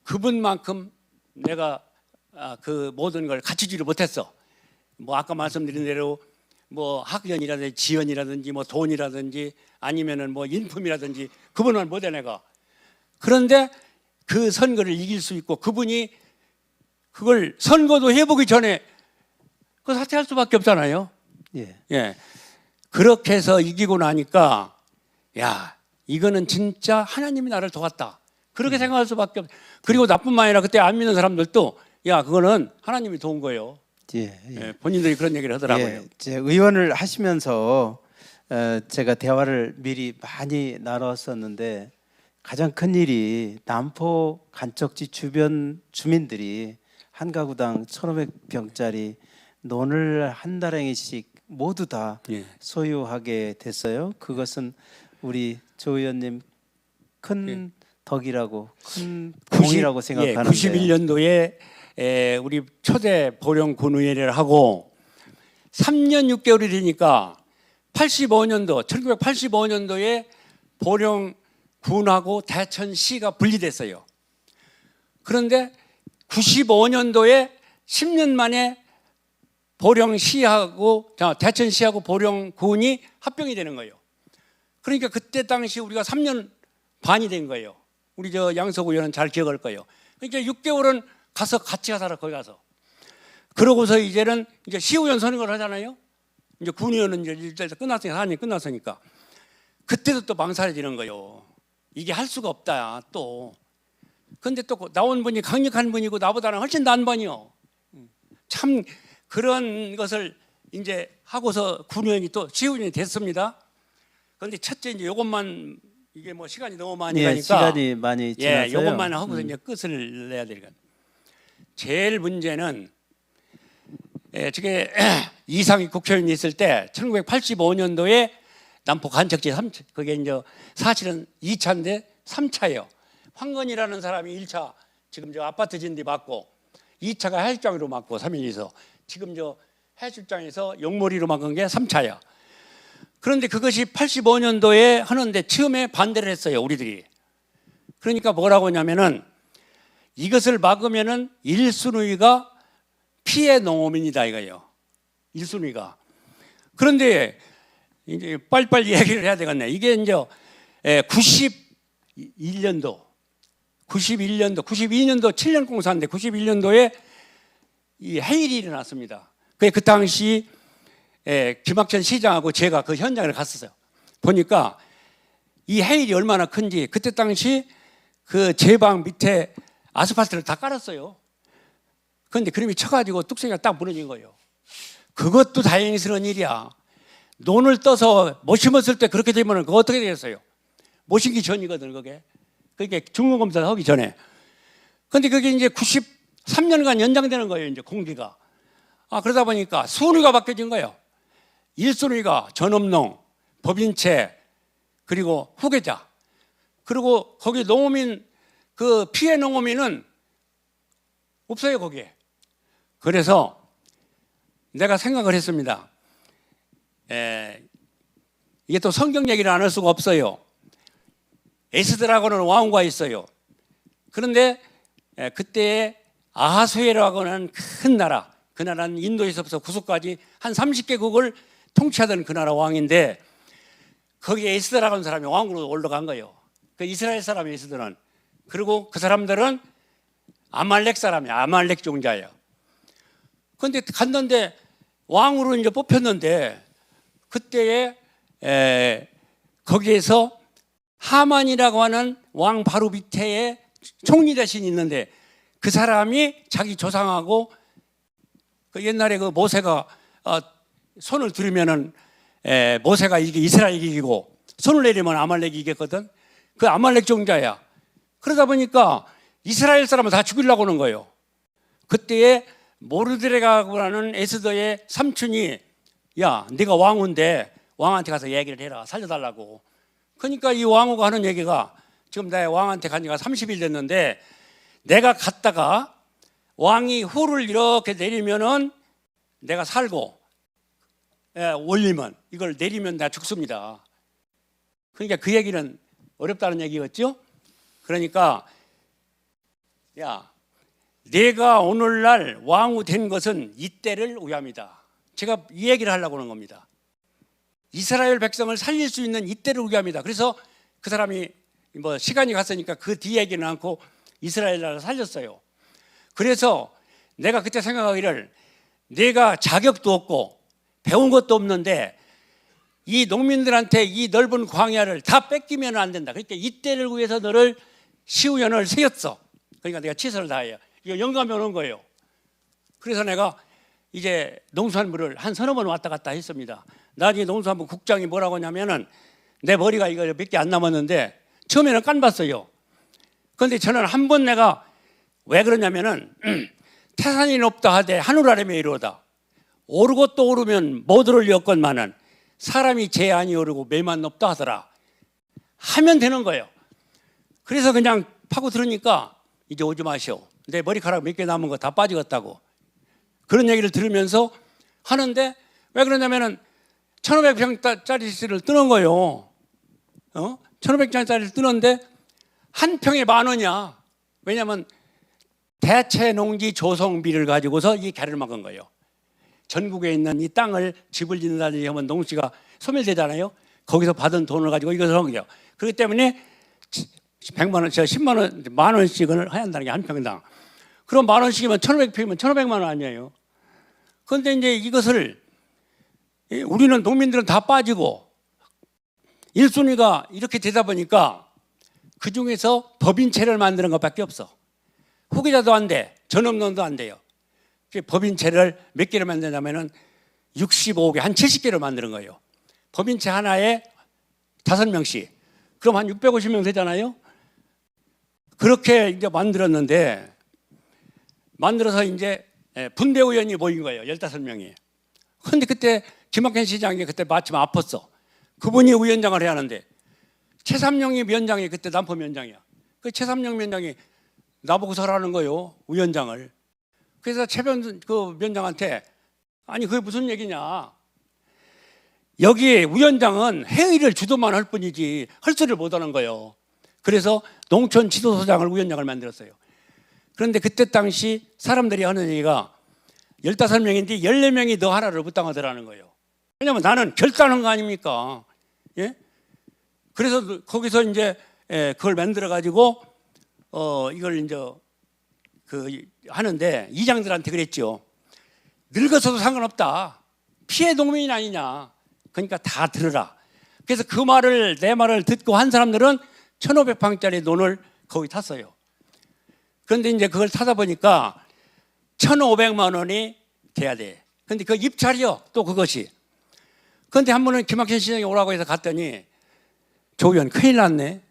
Speaker 2: 그분만큼 내가 그 모든 걸 갖추지를 못했어. 뭐 아까 말씀드린 대로 뭐 학연이라든지 지연이라든지 뭐 돈이라든지 아니면은 뭐 인품이라든지 그분은 못해 내가. 그런데 그 선거를 이길 수 있고 그분이 그걸 선거도 해보기 전에 그 사퇴할 수밖에 없잖아요.
Speaker 1: 예.
Speaker 2: 예. 그렇게 해서 이기고 나니까 야 이거는 진짜 하나님이 나를 도왔다. 그렇게 생각할 수밖에 없. 그리고 나뿐만 아니라 그때 안 믿는 사람들도 야 그거는 하나님이 도운 거예요.
Speaker 1: 예,
Speaker 2: 예, 본인들이 그런 얘기를 하더라고요.
Speaker 1: 예, 제 의원을 하시면서 제가 대화를 미리 많이 나눴었는데 가장 큰 일이 남포 간척지 주변 주민들이 한 가구당 1,500평짜리 논을 한 다랭이씩 모두 다
Speaker 2: 예.
Speaker 1: 소유하게 됐어요. 그것은 우리 조 의원님 큰 덕이라고 큰 공이라고 생각하는데
Speaker 2: 91년도에 우리 초대 보령 군의회를 하고 3년 6개월이 되니까 85년도 1985년도에 보령 군하고 대천시가 분리됐어요. 그런데 95년도에 10년 만에 보령시하고 대천시하고 보령군이 합병이 되는 거예요. 그러니까 그때 당시 우리가 3년 반이 된 거예요. 우리 저 양석 의원은 잘 기억할 거예요. 그러니까 6개월은 가서 같이 살아 거기 가서. 그러고서 이제는 이제 시의원 선거를 하잖아요. 이제 군의원은 이제 일자리 끝났으니까 4년이 끝났으니까 그때도 또 망설여지는 거예요. 이게 할 수가 없다 또. 근데 또 나온 분이 강력한 분이고 나보다는 훨씬 나은 분이요. 참 그런 것을 이제 하고서 군의원이 또 시의원이 됐습니다. 그런데 첫째 이제 요것만 이게 뭐 시간이 너무 많이 가니까
Speaker 1: 시간이 많이 지나서요.
Speaker 2: 요것만 하고서 이제 끝을 내야 되니까. 제일 문제는 저게 이상희 국회의원이 있을 때 1985년도에 남포 간척지 3차, 그게 이제 사실은 2차인데 3차예요. 황건이라는 사람이 1차 지금 저 아파트 진디 맞고 2차가 해수장으로 맞고 3일에서 지금 저 해수장에서 용머리로 막은 게 3차야. 그런데 그것이 85년도에 하는데 처음에 반대를 했어요, 우리들이. 그러니까 뭐라고 하냐면은 이것을 막으면은 1순위가 피해 농어민이다 이거예요. 1순위가. 그런데 이제 빨리빨리 얘기를 해야 되겠네. 이게 이제 92년도, 7년 공사인데 91년도에 이 해일이 일어났습니다. 그 당시 김학천 시장하고 제가 그 현장을 갔었어요. 보니까 이 해일이 얼마나 큰지 그때 당시 그 제방 밑에 아스팔트를 다 깔았어요. 그런데 그림이 쳐가지고 뚝섬이가 딱 무너진 거예요. 그것도 다행스러운 일이야. 논을 떠서 못 심었을 때 그렇게 되면 그거 어떻게 되겠어요? 못 심기 전이거든 그게. 그게 중간검사 하기 전에. 그런데 그게 이제 93년간 연장되는 거예요. 이제 공기가. 그러다 보니까 순위가 바뀌어진 거예요. 1순위가 전업농, 법인체, 그리고 후계자. 그리고 거기 농어민 그 피해 농어민은 없어요 거기에. 그래서 내가 생각을 했습니다. 이게 또 성경 얘기를 안 할 수가 없어요. 에스더라고는 왕후가 있어요. 그런데 그때 아하수에라고 하는 큰 나라, 그 나라는 인도에서부터 구석까지 한 30개국을 통치하던 그 나라 왕인데 거기에 에스더라고 하는 사람이 왕으로 올라간 거예요. 그 이스라엘 사람이 에스더는. 그리고 그 사람들은 아말렉 사람이야. 아말렉 종자예요. 그런데 갔는데 왕으로 이제 뽑혔는데 그때에 거기에서 하만이라고 하는 왕 바로 밑에에 총리 대신이 있는데 그 사람이 자기 조상하고 그 옛날에 그 모세가 손을 들으면은 모세가 이게 이스라엘 이기고 손을 내리면 아말렉이 이겼거든. 그 아말렉 종자야. 그러다 보니까 이스라엘 사람을 다 죽이려고 하는 거예요. 그때에 모르드레가고 하는 에스더의 삼촌이 야 네가 왕후인데 왕한테 가서 얘기를 해라 살려달라고. 그러니까 이 왕후가 하는 얘기가 지금 내 왕한테 간 지가 30일 됐는데 내가 갔다가 왕이 후를 이렇게 내리면은 내가 살고 올리면 이걸 내리면 내가 죽습니다. 그러니까 그 얘기는 어렵다는 얘기였죠. 그러니까 야 내가 오늘날 왕후 된 것은 이때를 위함이다. 제가 이 얘기를 하려고 하는 겁니다. 이스라엘 백성을 살릴 수 있는 이때를 위함이다. 그래서 그 사람이 뭐 시간이 갔으니까 그 뒤 얘기는 않고 이스라엘 나라를 살렸어요. 그래서 내가 그때 생각하기를 내가 자격도 없고 배운 것도 없는데 이 농민들한테 이 넓은 광야를 다 뺏기면 안 된다. 그러니까 이때를 위해서 너를 시우연을 세웠어. 그러니까 내가 최선을 다해요. 이거 영감이 오는 거예요. 그래서 내가 이제 농수산부를 한 서너 번 왔다 갔다 했습니다. 나중에 농수산부 국장이 뭐라고 하냐면은 내 머리가 이거 몇 개 안 남았는데 처음에는 깐봤어요. 그런데 저는 한 번 내가 왜 그러냐면은 태산이 높다 하되 하늘 아래에 이르다. 오르고 또 오르면 못 오를 여건만은 사람이 제안이 오르고 매만 높다 하더라. 하면 되는 거예요. 그래서 그냥 파고 들으니까 이제 오지 마시오. 내 머리카락 몇 개 남은 거 다 빠지겠다고. 그런 얘기를 들으면서 하는데 왜 그러냐면은 1500평짜리를 뜨는 거예요. 1500평짜리를 뜨는데 한 평에 10,000원이야. 왜냐하면 대체 농지 조성비를 가지고서 이 개를 막은 거예요. 전국에 있는 이 땅을 집을 짓는다든지 하면 농지가 소멸되잖아요. 거기서 받은 돈을 가지고 이것을 한 거예요. 그렇기 때문에 100만 원, 10만 원, 10,000원씩을 해야 한다는 게 한 평당. 그럼 10,000원씩이면 1,500평이면 1,500만 원 아니에요. 그런데 이제 이것을 우리는 농민들은 다 빠지고 1순위가 이렇게 되다 보니까 그 중에서 법인체를 만드는 것밖에 없어. 후계자도 안 돼. 전업론도 안 돼요. 법인체를 몇 개를 만드냐면은 65개, 한 70개를 만드는 거예요. 법인체 하나에 5명씩. 그럼 한 650명 되잖아요. 그렇게 이제 만들었는데 만들어서 이제 분배위원이 모인 거예요. 15명이. 그런데 그때 김학현 시장이 그때 마침 아팠어. 그분이 위원장을 해야 하는데 최삼룡이 위원장이 그때 남포 위원장이야. 그 최삼룡 위원장이 나보고 서라는 거예요. 위원장을. 그래서 최변 그 위원장한테 아니 그게 무슨 얘기냐. 여기 위원장은 회의를 주도만 할 뿐이지 할 소리를 못 하는 거예요. 그래서 농촌 지도소장을 위원장을 만들었어요. 그런데 그때 당시 사람들이 하는 얘기가 15명인데 14명이 너 하나를 부당하더라는 거예요. 왜냐면 나는 결단한 거 아닙니까? 예? 그래서 거기서 이제 그걸 만들어 가지고 이걸 이제 하는데 이장들한테 그랬죠. 늙어서도 상관없다. 피해 농민이 아니냐. 그러니까 다 들으라. 그래서 그 말을 내 말을 듣고 한 사람들은 1,500평짜리 논을 거기 탔어요. 그런데 이제 그걸 타다 보니까 1,500만 원이 돼야 돼. 그런데 그 입찰이요. 또 그것이. 그런데 한 번은 김학현 시장이 오라고 해서 갔더니 조 의원 큰일 났네.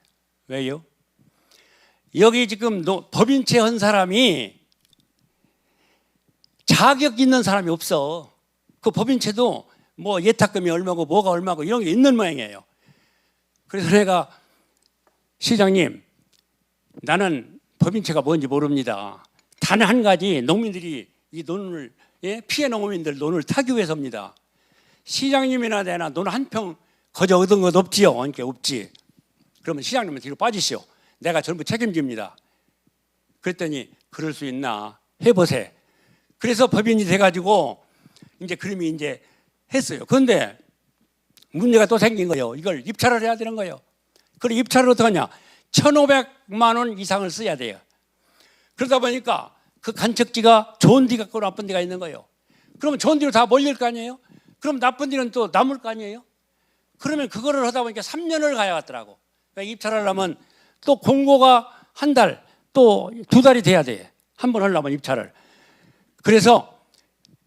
Speaker 2: 왜요? 여기 지금 법인체 한 사람이 자격 있는 사람이 없어. 그 법인체도 뭐 예탁금이 얼마고 뭐가 얼마고 이런 게 있는 모양이에요. 그래서 내가 시장님 나는 법인체가 뭔지 모릅니다. 단 한 가지 농민들이 이 논을 피해 농민들 논을 타기 위해서입니다. 시장님이나 내나 논 한 평 거저 얻은 것 없지요. 그러니까 없지. 그러면 시장님은 뒤로 빠지시오. 내가 전부 책임집니다. 그랬더니 그럴 수 있나 해보세. 그래서 법인이 돼가지고 이제 그림이 이제 했어요. 그런데 문제가 또 생긴 거예요. 이걸 입찰을 해야 되는 거예요. 그럼 입찰을 어떻게 하냐? 1,500만 원 이상을 써야 돼요. 그러다 보니까 그 간척지가 좋은 데 같고 나쁜 데가 있는 거예요. 그러면 좋은 데로 다 몰릴 거 아니에요? 그럼 나쁜 데는 또 남을 거 아니에요? 그러면 그거를 하다 보니까 3년을 가야겠더라고. 그러니까 입찰하려면 또 공고가 한 달, 또 2달이 돼야 돼. 한 번 하려면 입찰을. 그래서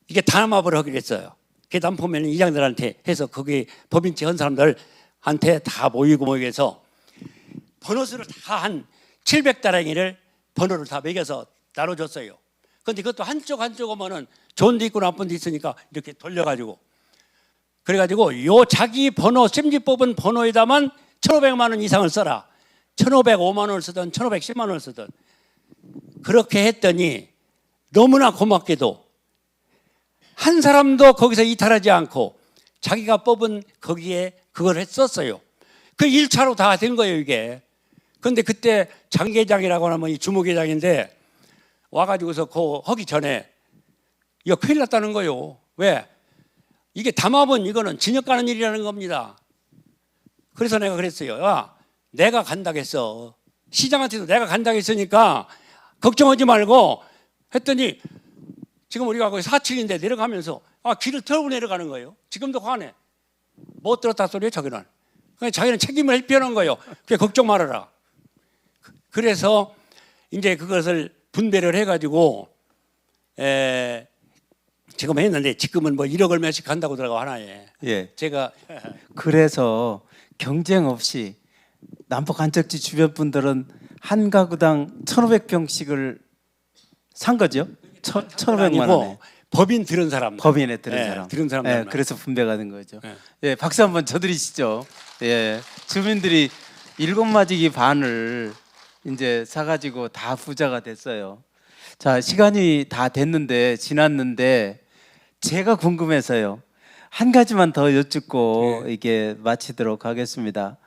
Speaker 2: 이게 담합을 하기로 했어요. 그 남포면 이장들한테 해서 거기 법인체 한 사람들한테 다 모이고 해서 번호수를 다 한 700다랭이를 번호를 다 매겨서 나눠줬어요. 그런데 그것도 한쪽 오면은 좋은 데 있고 나쁜 데 있으니까 이렇게 돌려가지고 그래가지고 요 자기 번호 셈지 뽑은 번호에다만 1,500만 원 이상을 써라. 1,505만 원을 쓰든 1,510만 원을 쓰든 그렇게 했더니 너무나 고맙게도 한 사람도 거기서 이탈하지 않고 자기가 뽑은 거기에 그걸 했었어요. 그 1차로 다 된 거예요 이게. 그런데 그때 장계장이라고 하면 이 주무계장인데 와가지고서 그 하기 전에 이거 큰일 났다는 거예요. 왜? 이게 담합은 이거는 진역 가는 일이라는 겁니다. 그래서 내가 그랬어요. 야, 내가 간다겠어. 시장한테도 내가 간다겠으니까 걱정하지 말고 했더니 지금 우리가 거기 4층인데 내려가면서 길을 털고 내려가는 거예요. 지금도 가네. 못 들었다 소리예요, 자기는. 그러니까 자기는 책임을 회피하는 거예요. 그게 걱정 말아라. 그래서 이제 그것을 분배를 해가지고 지금 했는데 지금은 뭐 1억 얼마씩 한다고 들어가 하나에.
Speaker 1: 예.
Speaker 2: 제가
Speaker 1: 그래서 경쟁 없이 남북 간척지 주변 분들은 한 가구당 1,500평씩을 산 거죠. 1,500만
Speaker 2: 아니고
Speaker 1: 원에.
Speaker 2: 법인 들은 사람.
Speaker 1: 법인에 들은
Speaker 2: 예,
Speaker 1: 사람.
Speaker 2: 들은 사람들만.
Speaker 1: 예, 그래서 분배가 된 거죠.
Speaker 2: 예.
Speaker 1: 예, 박수 한번 쳐드리시죠. 예, 주민들이 7마지기 반을 이제 사가지고 다 부자가 됐어요. 자, 시간이 다 됐는데 지났는데 제가 궁금해서요. 한 가지만 더 여쭙고 이게 마치도록 하겠습니다.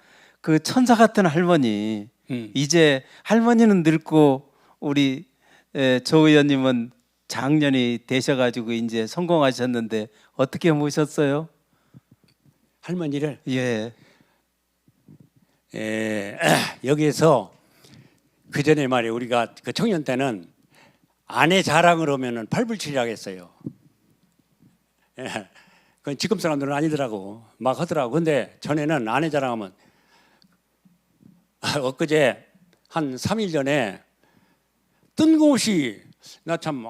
Speaker 1: 그 천사 같은 할머니, 이제 할머니는 늙고 우리 조 의원님은 장년이 되셔가지고 이제 성공하셨는데 어떻게 모셨어요?
Speaker 2: 할머니를
Speaker 1: 예,
Speaker 2: 여기에서 그 전에 말이에요. 우리가 그 청년 때는 아내 자랑을 하면은 팔불출이라고 했어요. 예. 그건 지금 사람들은 아니더라고. 막 하더라고. 근데 전에는 아내 자랑하면 엊그제 한 3일 전에 뜬금없이 나 참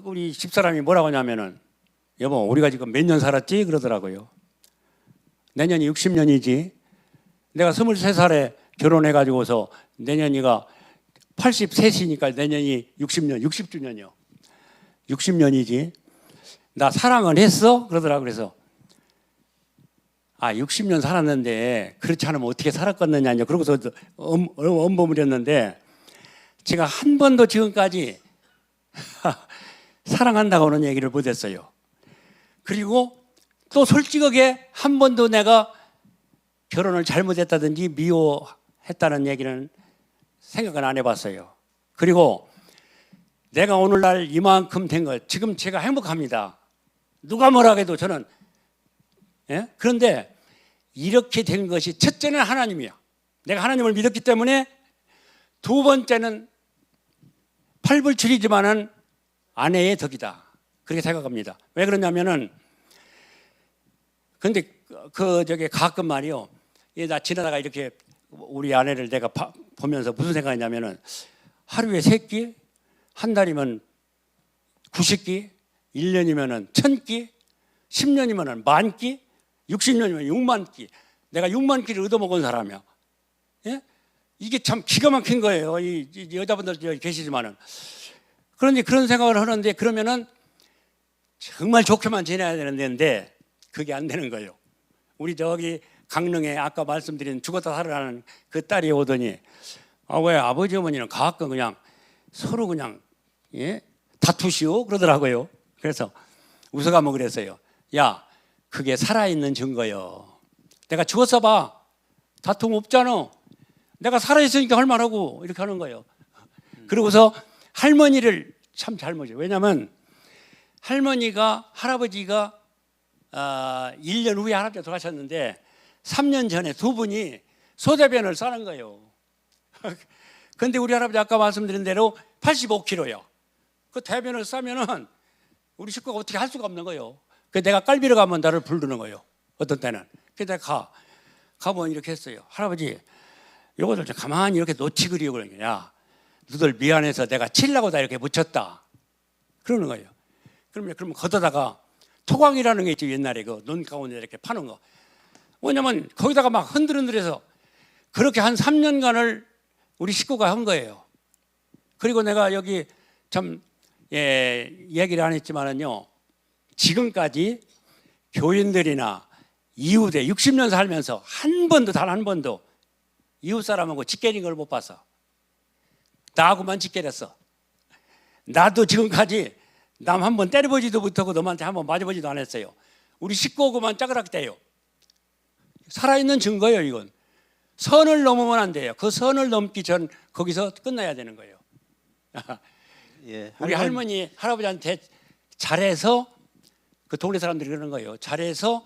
Speaker 2: 우리 집사람이 뭐라고 하냐면은 여보 우리가 지금 몇 년 살았지 그러더라고요. 내년이 60년이지. 내가 23살에 결혼해가지고서 내년이가 83이니까 내년이 60년, 60주년이요. 60년이지. 나 사랑은 했어? 그러더라고. 그래서 60년 살았는데 그렇지 않으면 어떻게 살았겠느냐. 그러고서 엄버무렸는데 제가 한 번도 지금까지 사랑한다고는 얘기를 못했어요. 그리고 또 솔직하게 한 번도 내가 결혼을 잘못했다든지 미워했다는 얘기는 생각은 안 해봤어요. 그리고 내가 오늘날 이만큼 된 거 지금 제가 행복합니다. 누가 뭐라 해도 저는 그런데 이렇게 된 것이 첫째는 하나님이야. 내가 하나님을 믿었기 때문에 두 번째는 팔불출이지만은 아내의 덕이다. 그렇게 생각합니다. 왜 그러냐면은 근데 저기 가끔 말이요. 나 지나다가 이렇게 우리 아내를 내가 보면서 무슨 생각이냐면은 하루에 3끼, 한 달이면 90끼, 1년이면은 1000끼, 10년이면은 10,000끼, 60년이면 6만 끼. 내가 6만 끼를 얻어먹은 사람이야. 예? 이게 참 기가 막힌 거예요. 이 여자분들 계시지만은. 그런데 그런 생각을 하는데 그러면은 정말 좋게만 지내야 되는데 그게 안 되는 거예요. 우리 저기 강릉에 아까 말씀드린 죽었다 살아나는 그 딸이 오더니 왜 아버지 어머니는 가끔 그냥 서로 그냥 다투시오 그러더라고요. 그래서 웃어가면 그랬어요. 야 그게 살아있는 증거요. 내가 죽었어 봐. 다툼 없잖아. 내가 살아있으니까 할 말하고 이렇게 하는 거예요. 그러고서 할머니를 참 잘 모셔요. 왜냐하면 할머니가 할아버지가 1년 후에 할아버지가 돌아가셨는데 3년 전에 두 분이 소대변을 싸는 거예요. 근데 우리 할아버지 아까 말씀드린 대로 85kg요. 그 대변을 싸면은 우리 식구가 어떻게 할 수가 없는 거예요. 그 내가 깔비러 가면 나를 부르는 거예요. 어떤 때는. 그래서 내가 가보면 이렇게 했어요. 할아버지, 요거들 좀 가만히 이렇게 놓치그리고 그러는 거야. 야, 너들 미안해서 내가 칠라고 다 이렇게 묻혔다. 그러는 거예요. 그러면 걷어다가 토광이라는 게 있죠. 옛날에 그 논 가운데 이렇게 파는 거. 왜냐면 거기다가 막 흔들흔들해서 그렇게 한 3년간을 우리 식구가 한 거예요. 그리고 내가 여기 참 얘기를 안 했지만은요. 지금까지 교인들이나 이웃에 60년 살면서 한 번도 단 한 번도 이웃 사람하고 직계린 걸 못 봤어. 나하고만 직계렸어. 나도 지금까지 남 한 번 때려보지도 못하고 너한테 한 번 맞아보지도 안 했어요. 우리 식구하고만 짜그락대요. 살아있는 증거예요. 이건 선을 넘으면 안 돼요. 그 선을 넘기 전 거기서 끝나야 되는 거예요.
Speaker 1: 예,
Speaker 2: 우리 할머니 할아버지한테 잘해서 그 동네 사람들이 그러는 거예요. 잘해서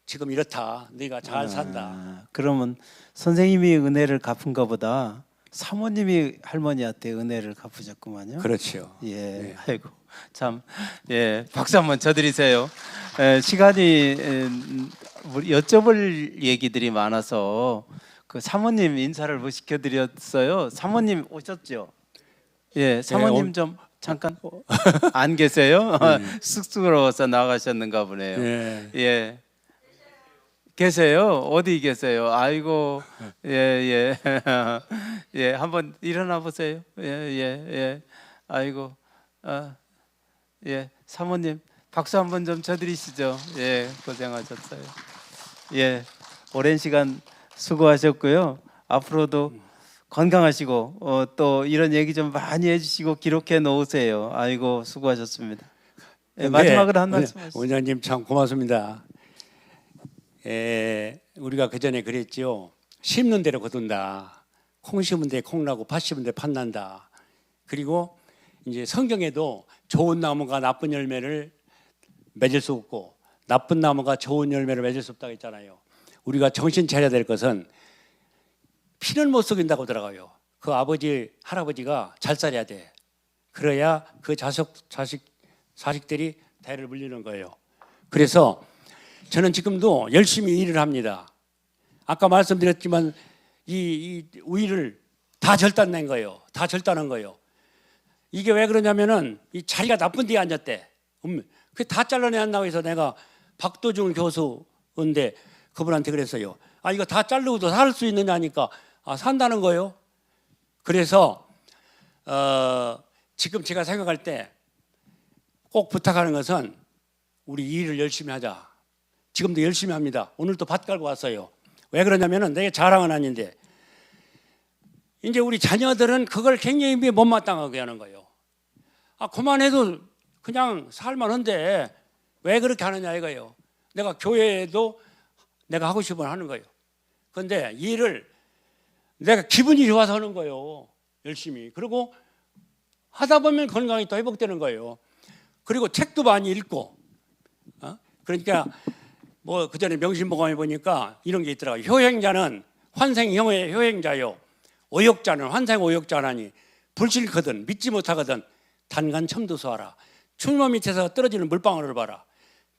Speaker 2: 지금 이렇다. 네가 잘 산다.
Speaker 1: 그러면 선생님이 은혜를 갚은 것보다 사모님이 할머니한테 은혜를 갚으셨구만요.
Speaker 2: 그렇죠.
Speaker 1: 예,
Speaker 2: 네.
Speaker 1: 아이고 참, 예, 박수 한번 쳐드리세요. 시간이 우리 여쭤볼 얘기들이 많아서 그 사모님 인사를 못 시켜드렸어요. 사모님 오셨죠? 예, 사모님 좀 잠깐 안 계세요? 쑥스러워서 나가셨는가 보네요.
Speaker 2: 네.
Speaker 1: 예, 계세요? 어디 계세요? 아이고, 예, 예, 예, 한번 일어나 보세요. 예, 예, 예, 아이고, 예, 사모님 박수 한번 좀 쳐드리시죠. 예, 고생하셨어요. 예, 오랜 시간 수고하셨고요. 앞으로도 건강하시고 또 이런 얘기 좀 많이 해주시고 기록해 놓으세요. 아이고 수고하셨습니다. 예, 마지막으로 한 말씀 하시죠.
Speaker 2: 원장님 참 고맙습니다. 우리가 그 전에 그랬죠. 심는 대로 거둔다. 콩 심은 데 콩 나고 팥 심은 데 팥 난다. 그리고 이제 성경에도 좋은 나무가 나쁜 열매를 맺을 수 없고 나쁜 나무가 좋은 열매를 맺을 수 없다고 했잖아요. 우리가 정신 차려야 될 것은 피는 못 속인다고 들어가요. 그 아버지 할아버지가 잘 살아야 돼. 그래야 그 자식들이 대를 물리는 거예요. 그래서 저는 지금도 열심히 일을 합니다. 아까 말씀드렸지만 이 우위를 다 절단낸 거예요. 다 절단한 거예요. 이게 왜 그러냐면은 이 자리가 나쁜 데에 앉았대. 그게 다 잘라내한다고 해서 내가 박도중 교수인데 그분한테 그랬어요. 아 이거 다 자르고도 살 수 있느냐니까 산다는 거예요. 그래서 지금 제가 생각할 때 꼭 부탁하는 것은 우리 일을 열심히 하자. 지금도 열심히 합니다. 오늘도 밭 갈고 왔어요. 왜 그러냐면은 내 자랑은 아닌데 이제 우리 자녀들은 그걸 굉장히 못마땅하게 하는 거예요. 그만해도 그냥 살만한데 왜 그렇게 하느냐 이거예요. 내가 교회에도 내가 하고 싶으면 하는 거예요. 그런데 일을 내가 기분이 좋아서 하는 거예요. 열심히. 그리고 하다 보면 건강이 또 회복되는 거예요. 그리고 책도 많이 읽고 그러니까 뭐 그전에 명심보감에 보니까 이런 게 있더라고요. 효행자는 환생형의 효행자요. 오역자는 환생오역자나니 불실거든 믿지 못하거든 단간 첨도수하라. 추모 밑에서 떨어지는 물방울을 봐라.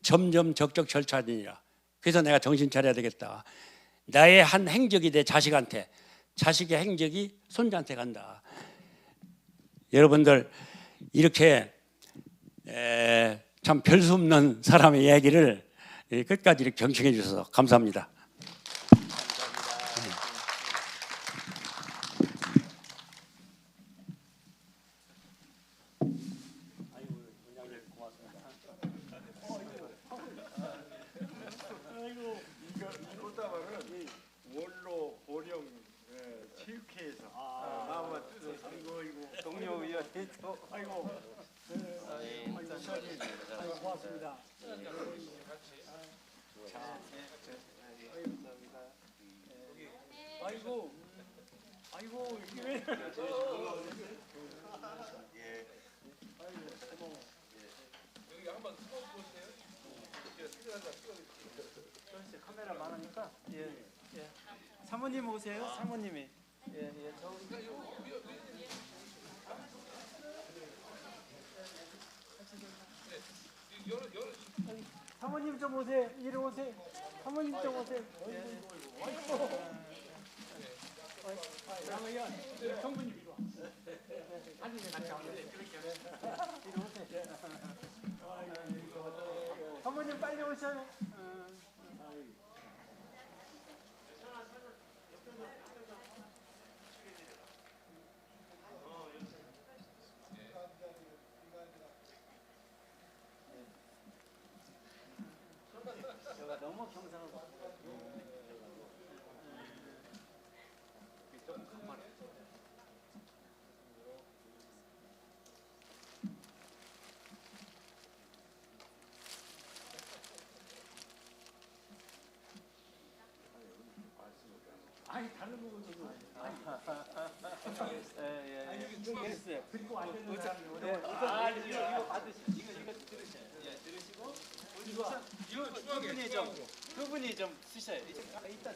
Speaker 2: 점점 적적 절차지니라. 그래서 내가 정신 차려야 되겠다. 나의 한 행적이 내 자식한테, 자식의 행적이 손자한테 간다. 여러분들 이렇게 참 별 수 없는 사람의 이야기를 끝까지 이렇게 경청해 주셔서 감사합니다.
Speaker 3: 원로 보령 체육회에서 나와 동료위원회 또 아이고 고맙습니다. 아이고 이게 왜
Speaker 1: 카메라 많으니까 예, 예. 사모님 오세요. 사모님이 예, 예. 사모님 좀 오세요. 이리 오세요. 사모님 좀 오세요.
Speaker 3: 성분이 이리 와.
Speaker 1: 사모님 빨리 오셔요. 제가 너무 경상하고
Speaker 3: 아니 다른 부분도
Speaker 1: 됐어요.
Speaker 3: 듣고 안 듣는 사람이
Speaker 1: 이거 받으시고 이거 들으셔요. 예, 들으시고 이거 두 분이 좀 쓰셔요. 이따